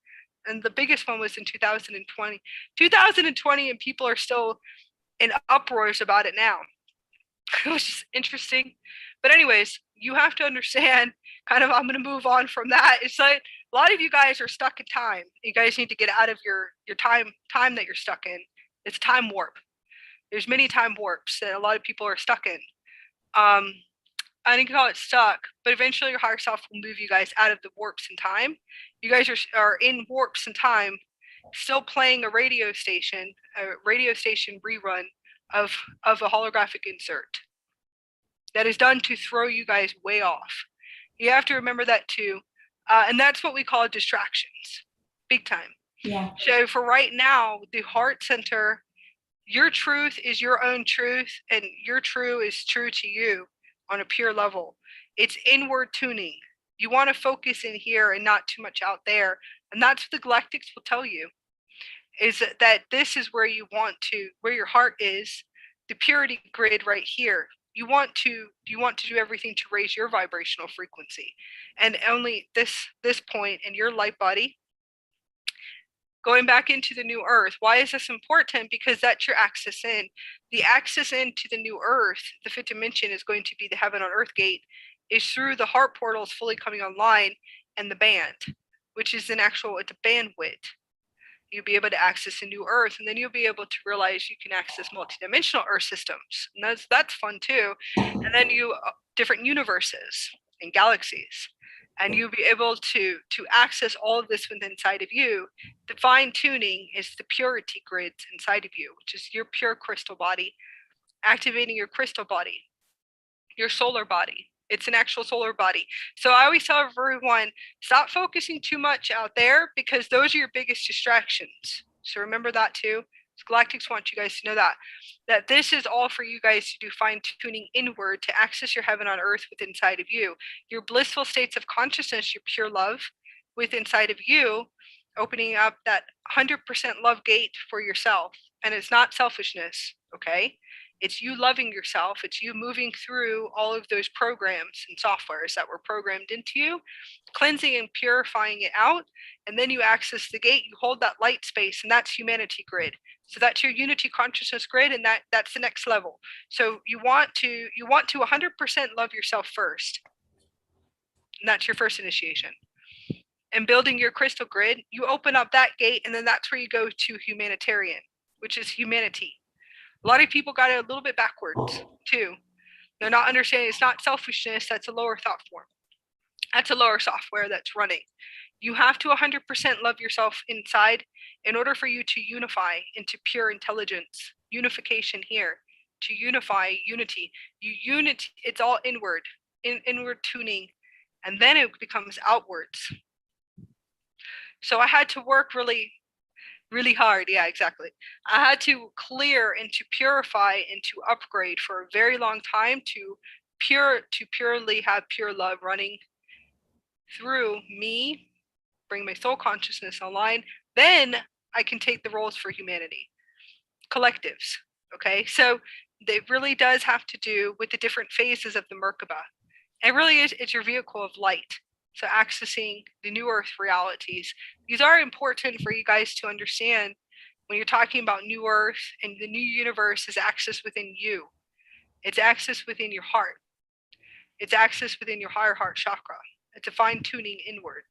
B: And the biggest one was in 2020. 2020, and people are still in uproars about it now, which is interesting. But anyways, you have to understand, kind of, I'm going to move on from that. It's like a lot of you guys are stuck in time. You guys need to get out of your time that you're stuck in. It's time warp. There's many time warps that a lot of people are stuck in. I didn't call it stuck, but eventually your higher self will move you guys out of the warps in time. You guys are in warps in time, still playing a radio station rerun of a holographic insert that is done to throw you guys way off. You have to remember that too. And that's what we call distractions, big time.
A: Yeah.
B: So for right now, the heart center, your truth is your own truth, and your true is true to you on a pure level. It's inward tuning. You want to focus in here and not too much out there. And that's what the galactics will tell you, is that this is where you want to, where your heart is, the purity grid right here. you want to do everything to raise your vibrational frequency. And only this point in your light body, going back into the new earth. Why is this important? Because that's your access in. The access into the new earth, the fifth dimension, is going to be the heaven on earth gate, is through the heart portals fully coming online and the band, which is it's a bandwidth. You'll be able to access a new earth, and then you'll be able to realize you can access multidimensional earth systems. And that's fun too. And then different universes and galaxies. And you'll be able to access all of this within inside of you. The fine tuning is the purity grids inside of you, which is your pure crystal body, activating your crystal body, your solar body. It's an actual solar body. So I always tell everyone, stop focusing too much out there, because those are your biggest distractions. So remember that too. Galactics want you guys to know that this is all for you guys to do fine tuning inward to access your heaven on earth within inside of you, your blissful states of consciousness, your pure love within inside of you, opening up that 100% love gate for yourself. And it's not selfishness, okay? It's you loving yourself. It's you moving through all of those programs and softwares that were programmed into you, cleansing and purifying it out. And then you access the gate, you hold that light space, and that's humanity grid. So that's your unity consciousness grid, and that's the next level. So you want to 100% love yourself first. And that's your first initiation. And building your crystal grid, you open up that gate, and then that's where you go to humanitarian, which is humanity. A lot of people got it a little bit backwards too. They're not understanding it's not selfishness, that's a lower thought form. That's a lower software that's running. You have to 100% love yourself inside in order for you to unify into pure intelligence, unification here, to unify unity. It's all inward, inward tuning, and then it becomes outwards. So I had to work really hard. Yeah, exactly. I had to clear and to purify and to upgrade for a very long time to purely have pure love running through me, bring my soul consciousness online. Then I can take the roles for humanity, collectives. Okay, so it really does have to do with the different phases of the Merkaba. It really is, it's your vehicle of light. So accessing the new earth realities. These are important for you guys to understand when you're talking about new earth, and the new universe is access within you. It's access within your heart. It's access within your higher heart chakra. It's a fine tuning inward.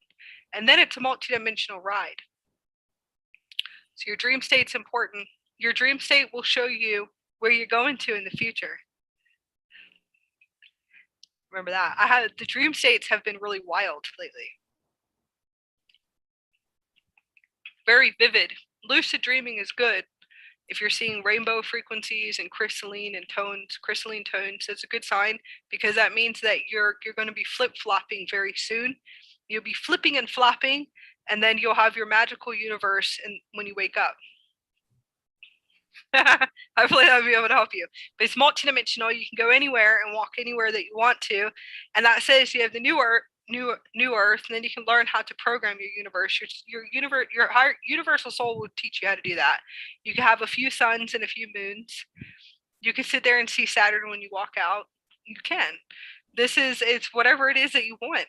B: And then it's a multidimensional ride. So your dream state's important. Your dream state will show you where you're going to in the future. Remember that. The dream states have been really wild lately. Very vivid. Lucid dreaming is good. If you're seeing rainbow frequencies and crystalline tones, it's a good sign, because that means that you're going to be flip-flopping very soon. You'll be flipping and flopping, and then you'll have your magical universe when you wake up. Hopefully that'll be able to help you. But it's multidimensional. You can go anywhere and walk anywhere that you want to. And that says you have the new earth, and then you can learn how to program your universe. Your higher universal soul will teach you how to do that. You can have a few suns and a few moons. You can sit there and see Saturn when you walk out. You can. It's whatever it is that you want.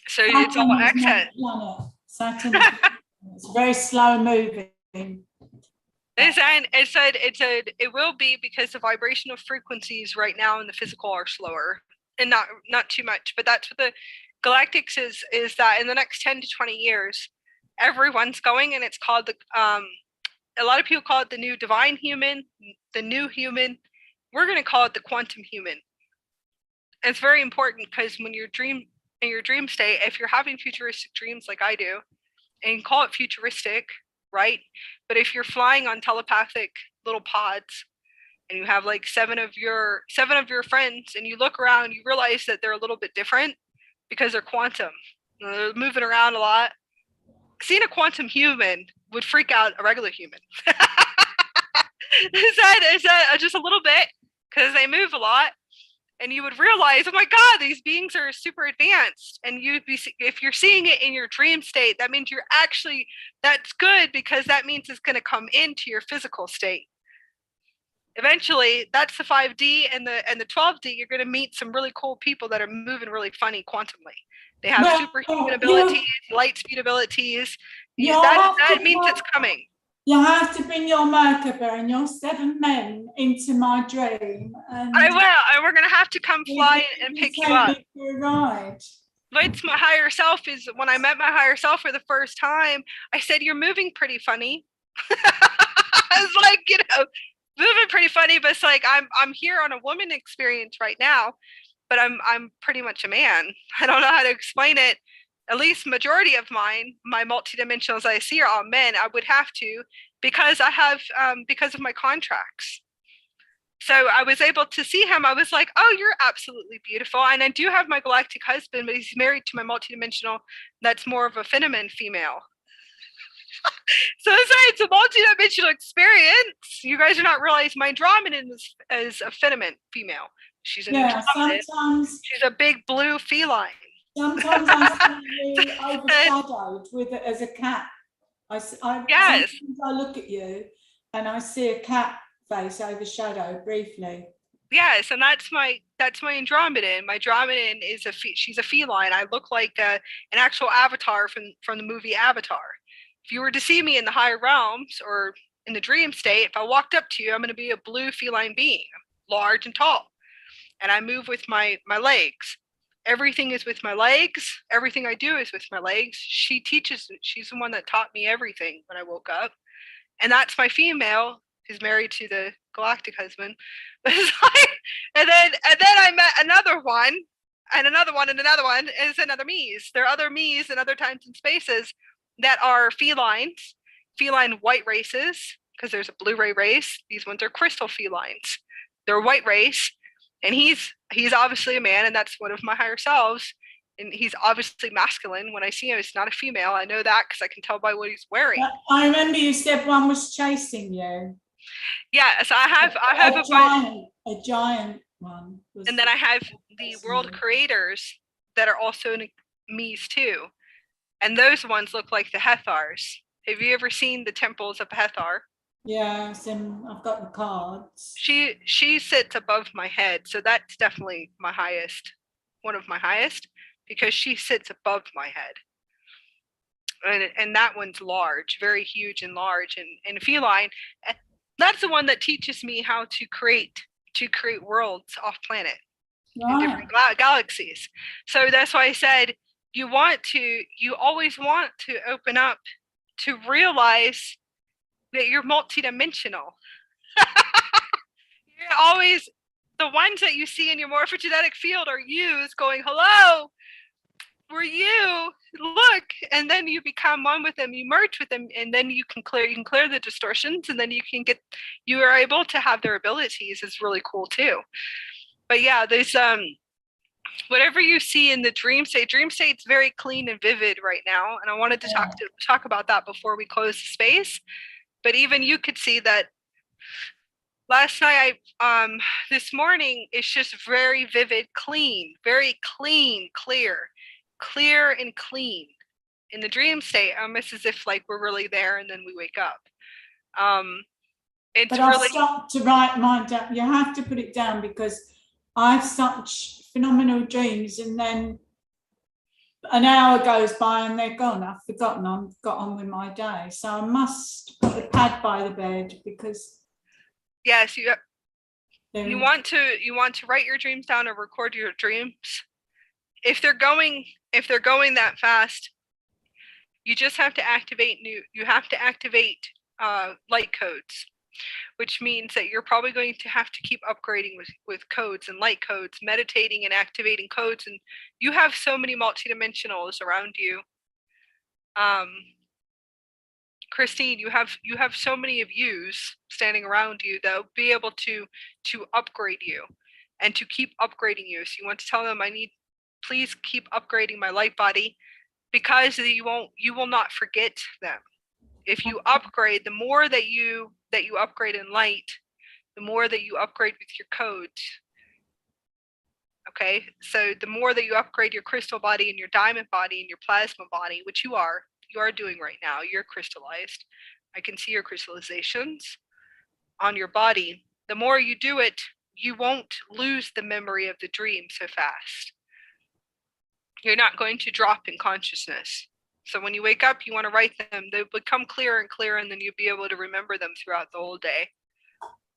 B: So Saturn, it's all accent.
A: Saturn, it's very slow moving.
B: It will be, because the vibrational frequencies right now in the physical are slower, and not too much. But that's what the galactics is that in the next 10 to 20 years, everyone's going, and it's called a lot of people call it the new divine human, the new human. We're going to call it the quantum human. And it's very important, because when in your dream state, if you're having futuristic dreams like I do, and you call it futuristic, right? But if you're flying on telepathic little pods, and you have like seven of your friends, and you look around, you realize that they're a little bit different because they're quantum. They're moving around a lot. Seeing a quantum human would freak out a regular human. Is that just a little bit? Because they move a lot. And you would realize, oh my God, these beings are super advanced. And if you're seeing it in your dream state, that means that's good, because that means it's going to come into your physical state. Eventually, that's the 5D and the 12D. You're going to meet some really cool people that are moving really funny quantumly. They have superhuman abilities, light speed abilities. That means it's coming.
A: You have to bring your Merkaba and your 7 men into my dream. And
B: I will, and we're going to have to come fly and pick you up.
A: For a ride.
B: It's my higher self. Is when I met my higher self for the first time, I said, "You're moving pretty funny." I was like, moving pretty funny, but it's like I'm here on a woman experience right now, but I'm pretty much a man. I don't know how to explain it. At least majority of my multidimensionals I see are all men. I would have to, because I have because of my contracts. So I was able to see him. I was like, oh, you're absolutely beautiful. And I do have my galactic husband, but he's married to my multidimensional that's more of a feminine female. So it's a multidimensional experience. You guys are not realizing my Andromedan is a feminine female. She's an
A: sometimes
B: she's a big blue feline.
A: Sometimes I see you overshadowed with it as a cat. Yes. Sometimes I look at you and I see a cat face overshadowed briefly.
B: Yes, and that's my Andromedan. My Andromedan is she's a feline. I look like an actual avatar from the movie Avatar. If you were to see me in the higher realms or in the dream state, if I walked up to you, I'm going to be a blue feline being, large and tall, and I move with my legs. Everything is with my legs. Everything I do is with my legs. She's the one that taught me everything when I woke up, and that's my female who's married to the galactic husband. And then I met another one, and another one, and another one is another me's. There are other me's in other times and spaces that are feline white races, because there's a blue-ray race. These ones are crystal felines. They're white race, and he's obviously a man, and that's one of my higher selves. And he's obviously masculine. When I see him, it's not a female. I know that because I can tell by what he's wearing.
A: I remember you said one was chasing you.
B: Yes, I have
A: a giant one.
B: And then I have the world creators that are also me's too. And those ones look like the Hethars. Have you ever seen the temples of Hethar?
A: Yes, and I've got the cards.
B: She sits above my head, so that's definitely my highest, one of my highest, because she sits above my head. And that one's large, very huge and large, and feline. That's the one that teaches me how to create worlds off planet, in different galaxies. So that's why I said you always want to open up to realize that you're multidimensional. You're always, the ones that you see in your morphogenetic field are yous going, hello, we're you, look, and then you become one with them, you merge with them, and then you can clear the distortions, and then you are able to have their abilities. Is really cool too. But yeah, there's whatever you see in the dream state's very clean and vivid right now, and I wanted to talk about that before we close the space. But even you could see that last night, this morning, it's just very vivid, clean, very clean, clear and clean. In the dream state, almost as if like we're really there, and then we wake up. It's
A: but I've stopped to write mine down. You have to put it down because I have such phenomenal dreams, and then an hour goes by and they're gone. I've forgotten. I've got on with my day, so I must put the pad by the bed because.
B: Yes, you want to write your dreams down or record your dreams. If they're going that fast, you just have to activate light codes, which means that you're probably going to have to keep upgrading with codes and light codes, meditating and activating codes. And you have so many multidimensionals around you. Christine, you have so many of yous standing around you that will be able to upgrade you and to keep upgrading you. So you want to tell them, please keep upgrading my light body, because you will not forget them. If you upgrade, the more that you upgrade in light, the more that you upgrade with your codes. Okay, so the more that you upgrade your crystal body and your diamond body and your plasma body, which you are doing right now, you're crystallized. I can see your crystallizations on your body. The more you do it, you won't lose the memory of the dream so fast. You're not going to drop in consciousness. So when you wake up, you want to write them. They become clearer and clearer, and then you'll be able to remember them throughout the whole day.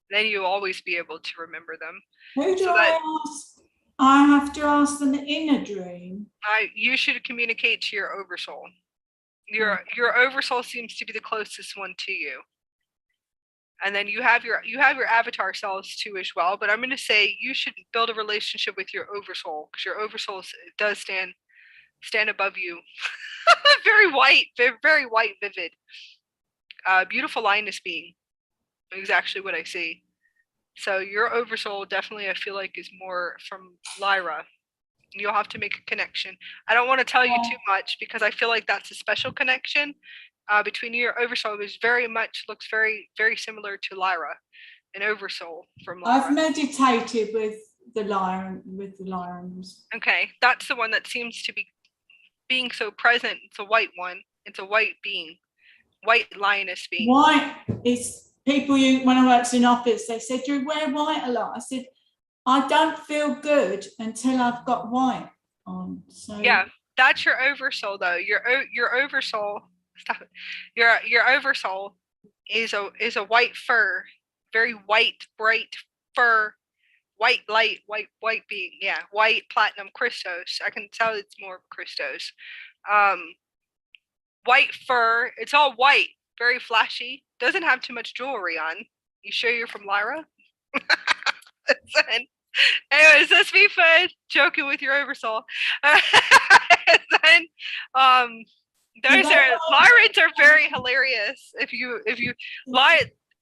B: Then you'll always be able to remember them.
A: Who do I ask? I have to ask them in a dream.
B: You should communicate to your oversoul. Your oversoul seems to be the closest one to you. And then you have your avatar selves too as well. But I'm going to say you should build a relationship with your oversoul, because your oversoul does stand above you. Very white, vivid. Beautiful lioness being is actually what I see. So your oversoul definitely, I feel like, is more from Lyra. You'll have to make a connection. I don't want to tell you too much, because I feel like that's a special connection between your oversoul, which looks very, very similar to Lyra, an oversoul from Lyra.
A: I've meditated with the Lyrans.
B: Okay, that's the one that seems to be being so present. It's a white one. It's a white being, white lioness being.
A: White is people. When I worked in office, they said, "You wear white a lot." I said, "I don't feel good until I've got white on." So
B: yeah, that's your oversoul, though. Your oversoul. Stop it. Your oversoul is a white fur, very white, bright fur, white light, white being. Yeah, white platinum Christos. I can tell it's more Christos. White fur. It's all white, very flashy. Doesn't have too much jewelry on. You sure you're from Lyra? Anyways, that's me fun joking with your oversoul. Then, those Lyrans are very hilarious. If you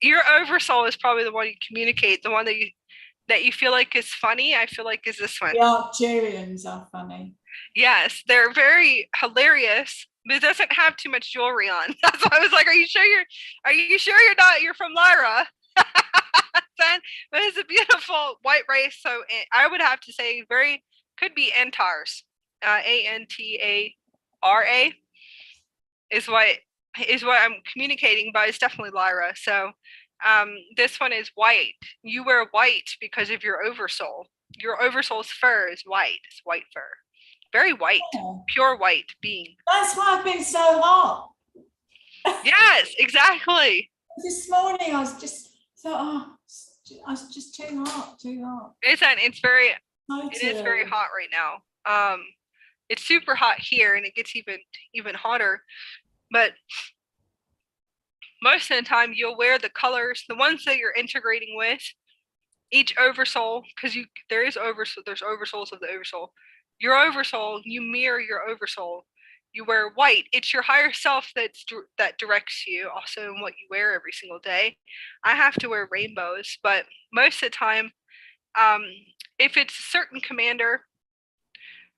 B: your oversoul is probably the one you communicate, the one that you feel like is funny. I feel like is this one.
A: The Arcturians are funny.
B: Yes, they're very hilarious, but it doesn't have too much jewelry on. That's why I was like, "Are you sure you're from Lyra?" But it's a beautiful white race. So I would have to say could be Antars. Antara is what I'm communicating, but it's definitely Lyra. So this one is white. You wear white because of your oversoul. Your oversoul's fur is white. It's white fur. Very white, pure white being.
A: That's why I've been so hot.
B: Yes, exactly.
A: This morning I was just too hot.
B: It's very hot right now. It's super hot here, and it gets even hotter. But most of the time, you'll wear the colors, the ones that you're integrating with each oversoul, because there's oversouls of the oversoul. Your oversoul, you mirror your oversoul. You wear white. It's your higher self that directs you also in what you wear every single day. I have to wear rainbows, but most of the time, if it's a certain commander,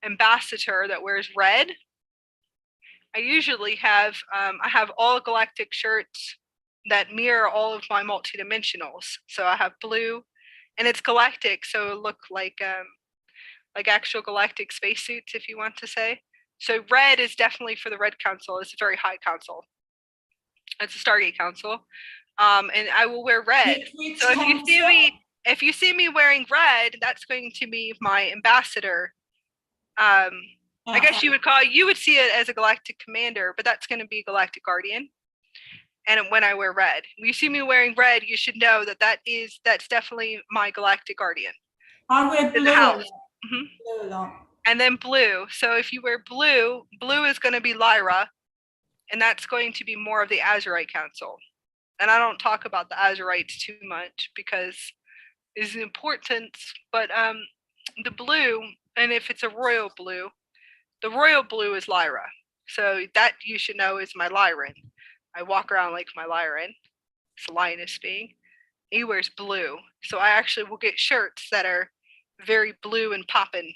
B: ambassador that wears red, I usually have I have all galactic shirts that mirror all of my multidimensionals. So I have blue, and it's galactic, so it look like actual galactic spacesuits, if you want to say. So red is definitely for the Red Council. It's a very high council. It's a Stargate council, and I will wear red. So if you see me wearing red, that's going to be my ambassador. I guess you would see it as a galactic commander, but that's going to be galactic guardian. And when I wear red, when you see me wearing red, you should know that's definitely my galactic guardian.
A: I wear blue.
B: Blue a lot. And then blue. So if you wear blue is going to be Lyra, and that's going to be more of the Azurite Council. And I don't talk about the Azurites too much because it's important, but the blue, and if it's a royal blue, the royal blue is Lyra. So that you should know is my Lyran. I walk around like my Lyran. It's a lioness being. He wears blue. So I actually will get shirts that are very blue and poppin'.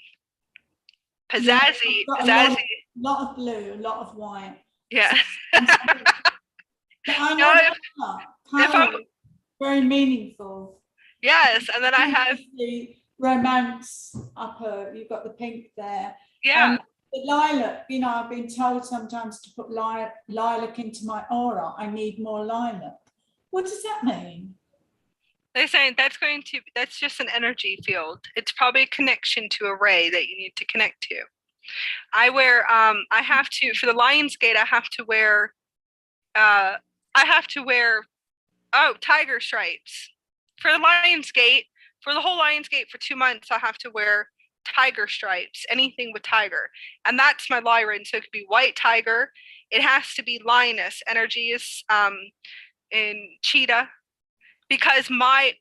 B: Pizzazzy.
A: A lot of blue, a lot of white.
B: Yeah.
A: Very meaningful.
B: Yes, and then I have
A: the romance upper. You've got the pink there.
B: Yeah.
A: The lilac. I've been told sometimes to put lilac into my aura. I need more lilac. What does that mean?
B: They're saying that's just an energy field. It's probably a connection to a ray that you need to connect to. I wear I have to, for the Lion's Gate, I have to wear tiger stripes. For the Lion's Gate, for the whole Lion's Gate for 2 months, I have to wear tiger stripes, anything with tiger. And that's my Lyran. So it could be white tiger. It has to be lioness. Energy is in cheetah. Because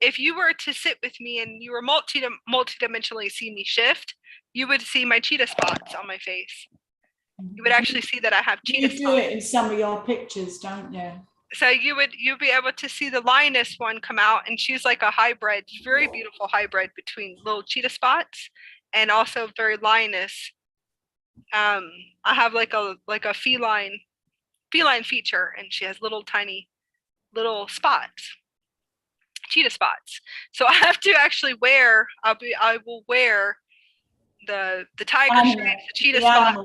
B: if you were to sit with me and you were multidimensionally see me shift, you would see my cheetah spots on my face. You would actually see that I have cheetah spots.
A: You do it in some of your pictures, don't you?
B: So you'd be able to see the lioness one come out, and she's like a hybrid, very beautiful hybrid between little cheetah spots and also very lioness. I have like a feline feature, and she has little tiny little spots. Cheetah spots. So I have to actually wear, I will wear the tiger stripes, the cheetah spots,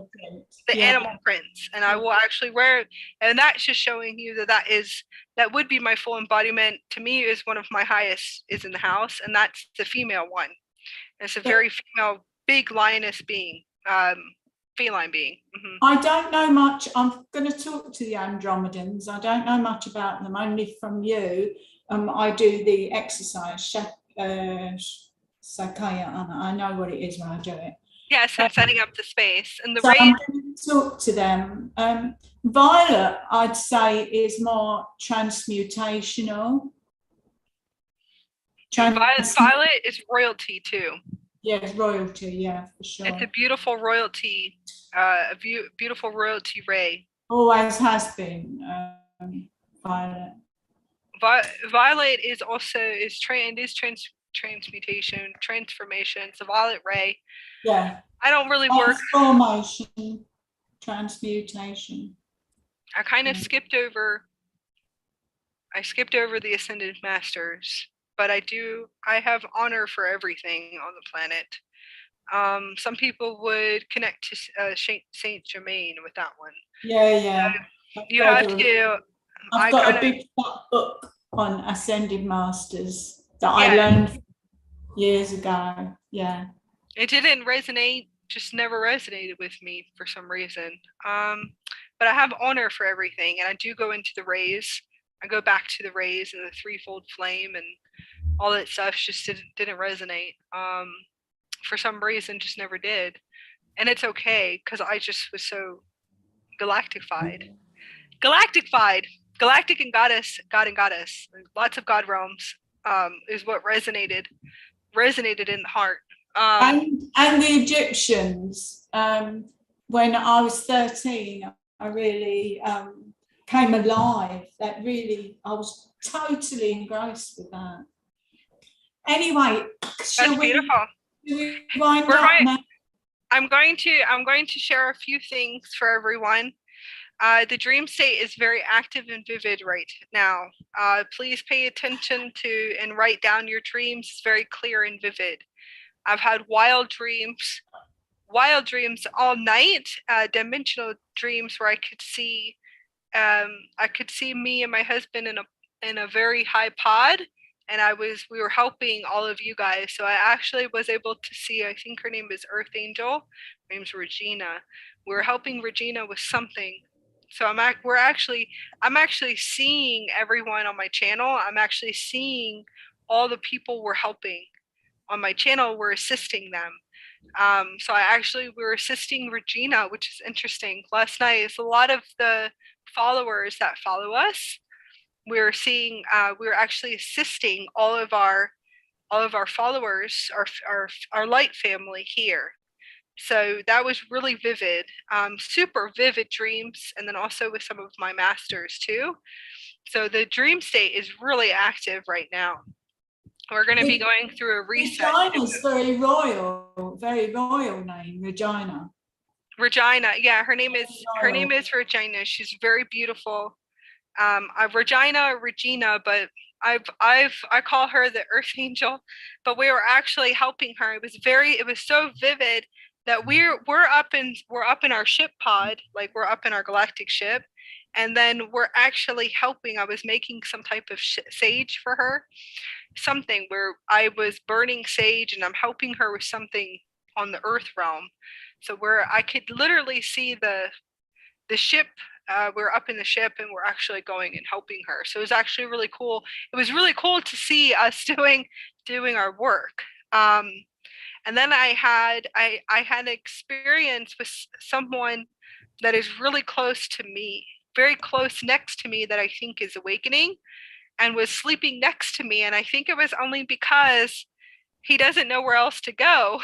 B: the animal prints, and I will actually wear it. And that's just showing you that would be my full embodiment. To me, is one of my highest is in the house, and that's the female one. And it's a very female, big lioness being, feline being. Mm-hmm.
A: I don't know much. I'm going to talk to the Andromedans. I don't know much about them, only from you. I do the exercise, Sakaya. I know what it is when I do it.
B: Yeah, so setting up the space. And the
A: so I'm going to talk to them. Violet, I'd say, is more transmutational.
B: Violet is royalty too.
A: Yes, royalty, yeah, for sure.
B: It's a beautiful royalty, beautiful royalty ray.
A: Always has been, Violet.
B: Violet is also transmutation, transformation. It's a violet ray.
A: Yeah.
B: I don't really work.
A: Transformation, transmutation.
B: I kind of skipped over the Ascended Masters, but I have honor for everything on the planet. Some people would connect to Saint Germain with that one.
A: Yeah.
B: You have to.
A: I've got a big fat book on Ascended Masters that I learned years ago. Yeah.
B: It didn't resonate, just never resonated with me for some reason. But I have honor for everything, and I do go into the rays. I go back to the rays and the threefold flame and all that stuff just didn't resonate. For some reason, just never did. And it's okay, because I just was so galactified. Galactic and goddess, God and goddess. Lots of God realms is what resonated in the heart.
A: And the Egyptians, when I was 13, I really came alive. I was totally engrossed with that. Anyway,
B: that's beautiful. I'm going to share a few things for everyone. The dream state is very active and vivid right now. Please pay attention to and write down your dreams. It's very clear and vivid. I've had wild dreams all night, dimensional dreams where I could see me and my husband in a very high pod, and we were helping all of you guys. So I actually was able to see, I think her name is Archangel. Her name's Regina. We were helping Regina with something. So I'm actually seeing everyone on my channel. I'm actually seeing all the people we're helping on my channel. We're assisting them. So we were assisting Regina, which is interesting. Last night, it's a lot of the followers that follow us. We're actually assisting all of our followers, our light family here. So that was really vivid, super vivid dreams, and then also with some of my masters too. So the dream state is really active right now. We're going to be going through a reset.
A: Regina's very royal name, Regina.
B: Regina, yeah, her name is Regina. She's very beautiful. Regina, but I call her the Earth Angel. But we were actually helping her. It was so vivid that we're up in our ship pod, like we're up in our galactic ship, and then we're actually helping. I was making some type of sage for her, something where I was burning sage and I'm helping her with something on the earth realm. So where I could literally see the ship, we're up in the ship and we're actually going and helping her. So it was actually really cool. It was really cool to see us doing our work. And then I had an experience with someone that is really close to me, very close next to me, that I think is awakening, and was sleeping next to me. And I think it was only because he doesn't know where else to go.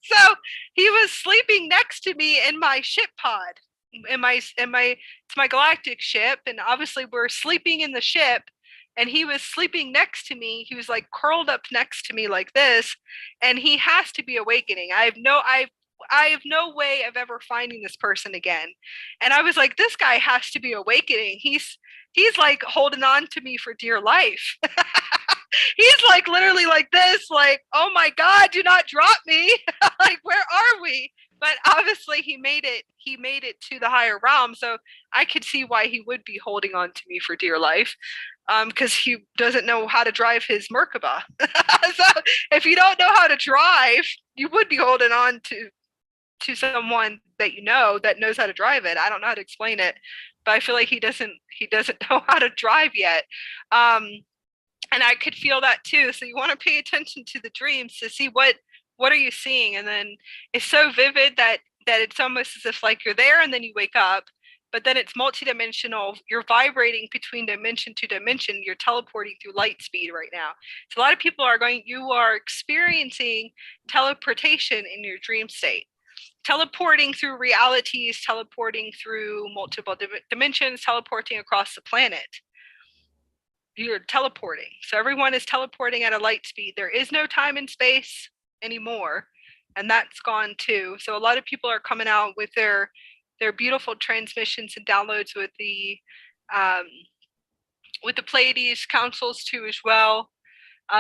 B: So he was sleeping next to me in my ship pod, it's my galactic ship. And obviously we're sleeping in the ship, and he was sleeping next to me. He was like curled up next to me like this, and he has to be awakening. I have no way of ever finding this person again. And I was like, this guy has to be awakening. He's like holding on to me for dear life. He's like literally like this, like, oh my God, do not drop me. Like, where are we? But obviously he made it to the higher realm. So I could see why he would be holding on to me for dear life, because he doesn't know how to drive his Merkaba. So if you don't know how to drive, you would be holding on to someone that you know that knows how to drive it. I don't know how to explain it, but I feel like he doesn't know how to drive yet. And I could feel that too. So you want to pay attention to the dreams to see what are you seeing. And then it's so vivid that it's almost as if like you're there and then you wake up, but then it's multidimensional. You're vibrating between dimension to dimension. You're teleporting through light speed right now. So a lot of people you are experiencing teleportation in your dream state, teleporting through realities, teleporting through multiple dimensions, teleporting across the planet. You're teleporting. So everyone is teleporting at a light speed. There is no time and space anymore, and that's gone too. So a lot of people are coming out with their beautiful transmissions and downloads with the Plieadians councils too as well.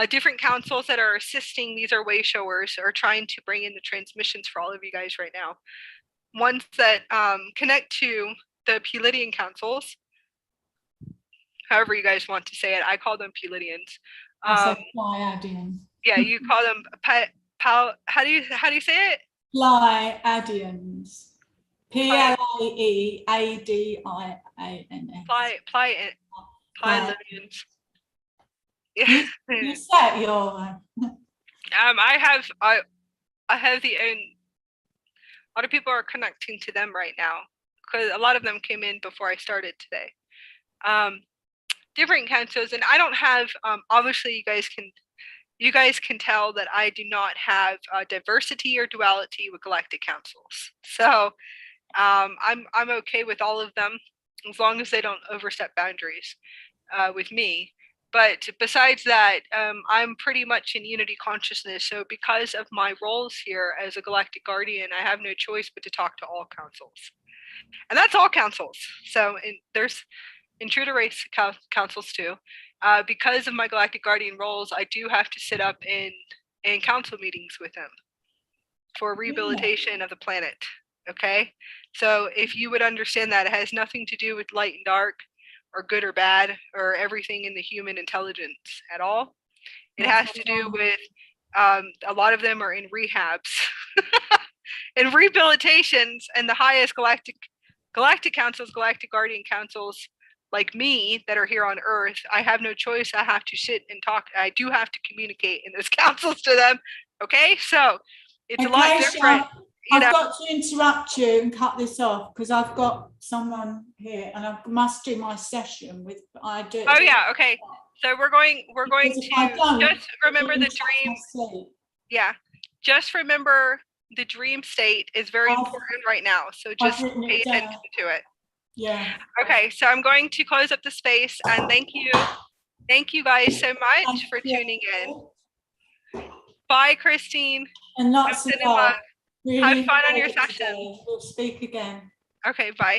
B: Different councils that are assisting. These are way showers, are trying to bring in the transmissions for all of you guys right now. Ones that connect to the Plieadian councils, however you guys want to say it. I call them Plieadians.
A: Plieadians.
B: Yeah, you call them how do you say it?
A: Plieadians. Plieadians.
B: Plieadians.
A: Yeah. You set your.
B: I have the own. A lot of people are connecting to them right now because a lot of them came in before I started today. Different councils, and I don't have. Obviously, you guys can tell that I do not have diversity or duality with galactic councils. So I'm okay with all of them as long as they don't overstep boundaries with me. But besides that, I'm pretty much in unity consciousness. So because of my roles here as a galactic guardian, I have no choice but to talk to all councils. And that's all councils. So there's intruder race councils too. Because of my galactic guardian roles, I do have to sit up in council meetings with them for rehabilitation of the planet. Okay? So if you would understand that, it has nothing to do with light and dark, or good or bad, or everything in the human intelligence at all. It has to do with a lot of them are in rehabs and rehabilitations, and the highest galactic councils, galactic guardian councils like me that are here on Earth. I have no choice. I have to sit and talk. I do have to communicate in those councils to them. Okay, so it's a lot different.
A: I've got to interrupt you and cut this off because I've got someone here and I must do my session with.
B: Oh yeah, okay. So we're going to just remember the dream. Yeah, just remember the dream state is very important right now. So just pay attention to it.
A: Yeah.
B: Okay, so I'm going to close up the space, and thank you guys so much for tuning in. Bye, Christine.
A: And lots of love.
B: Really have fun on your session.
A: We'll speak again.
B: Okay, bye.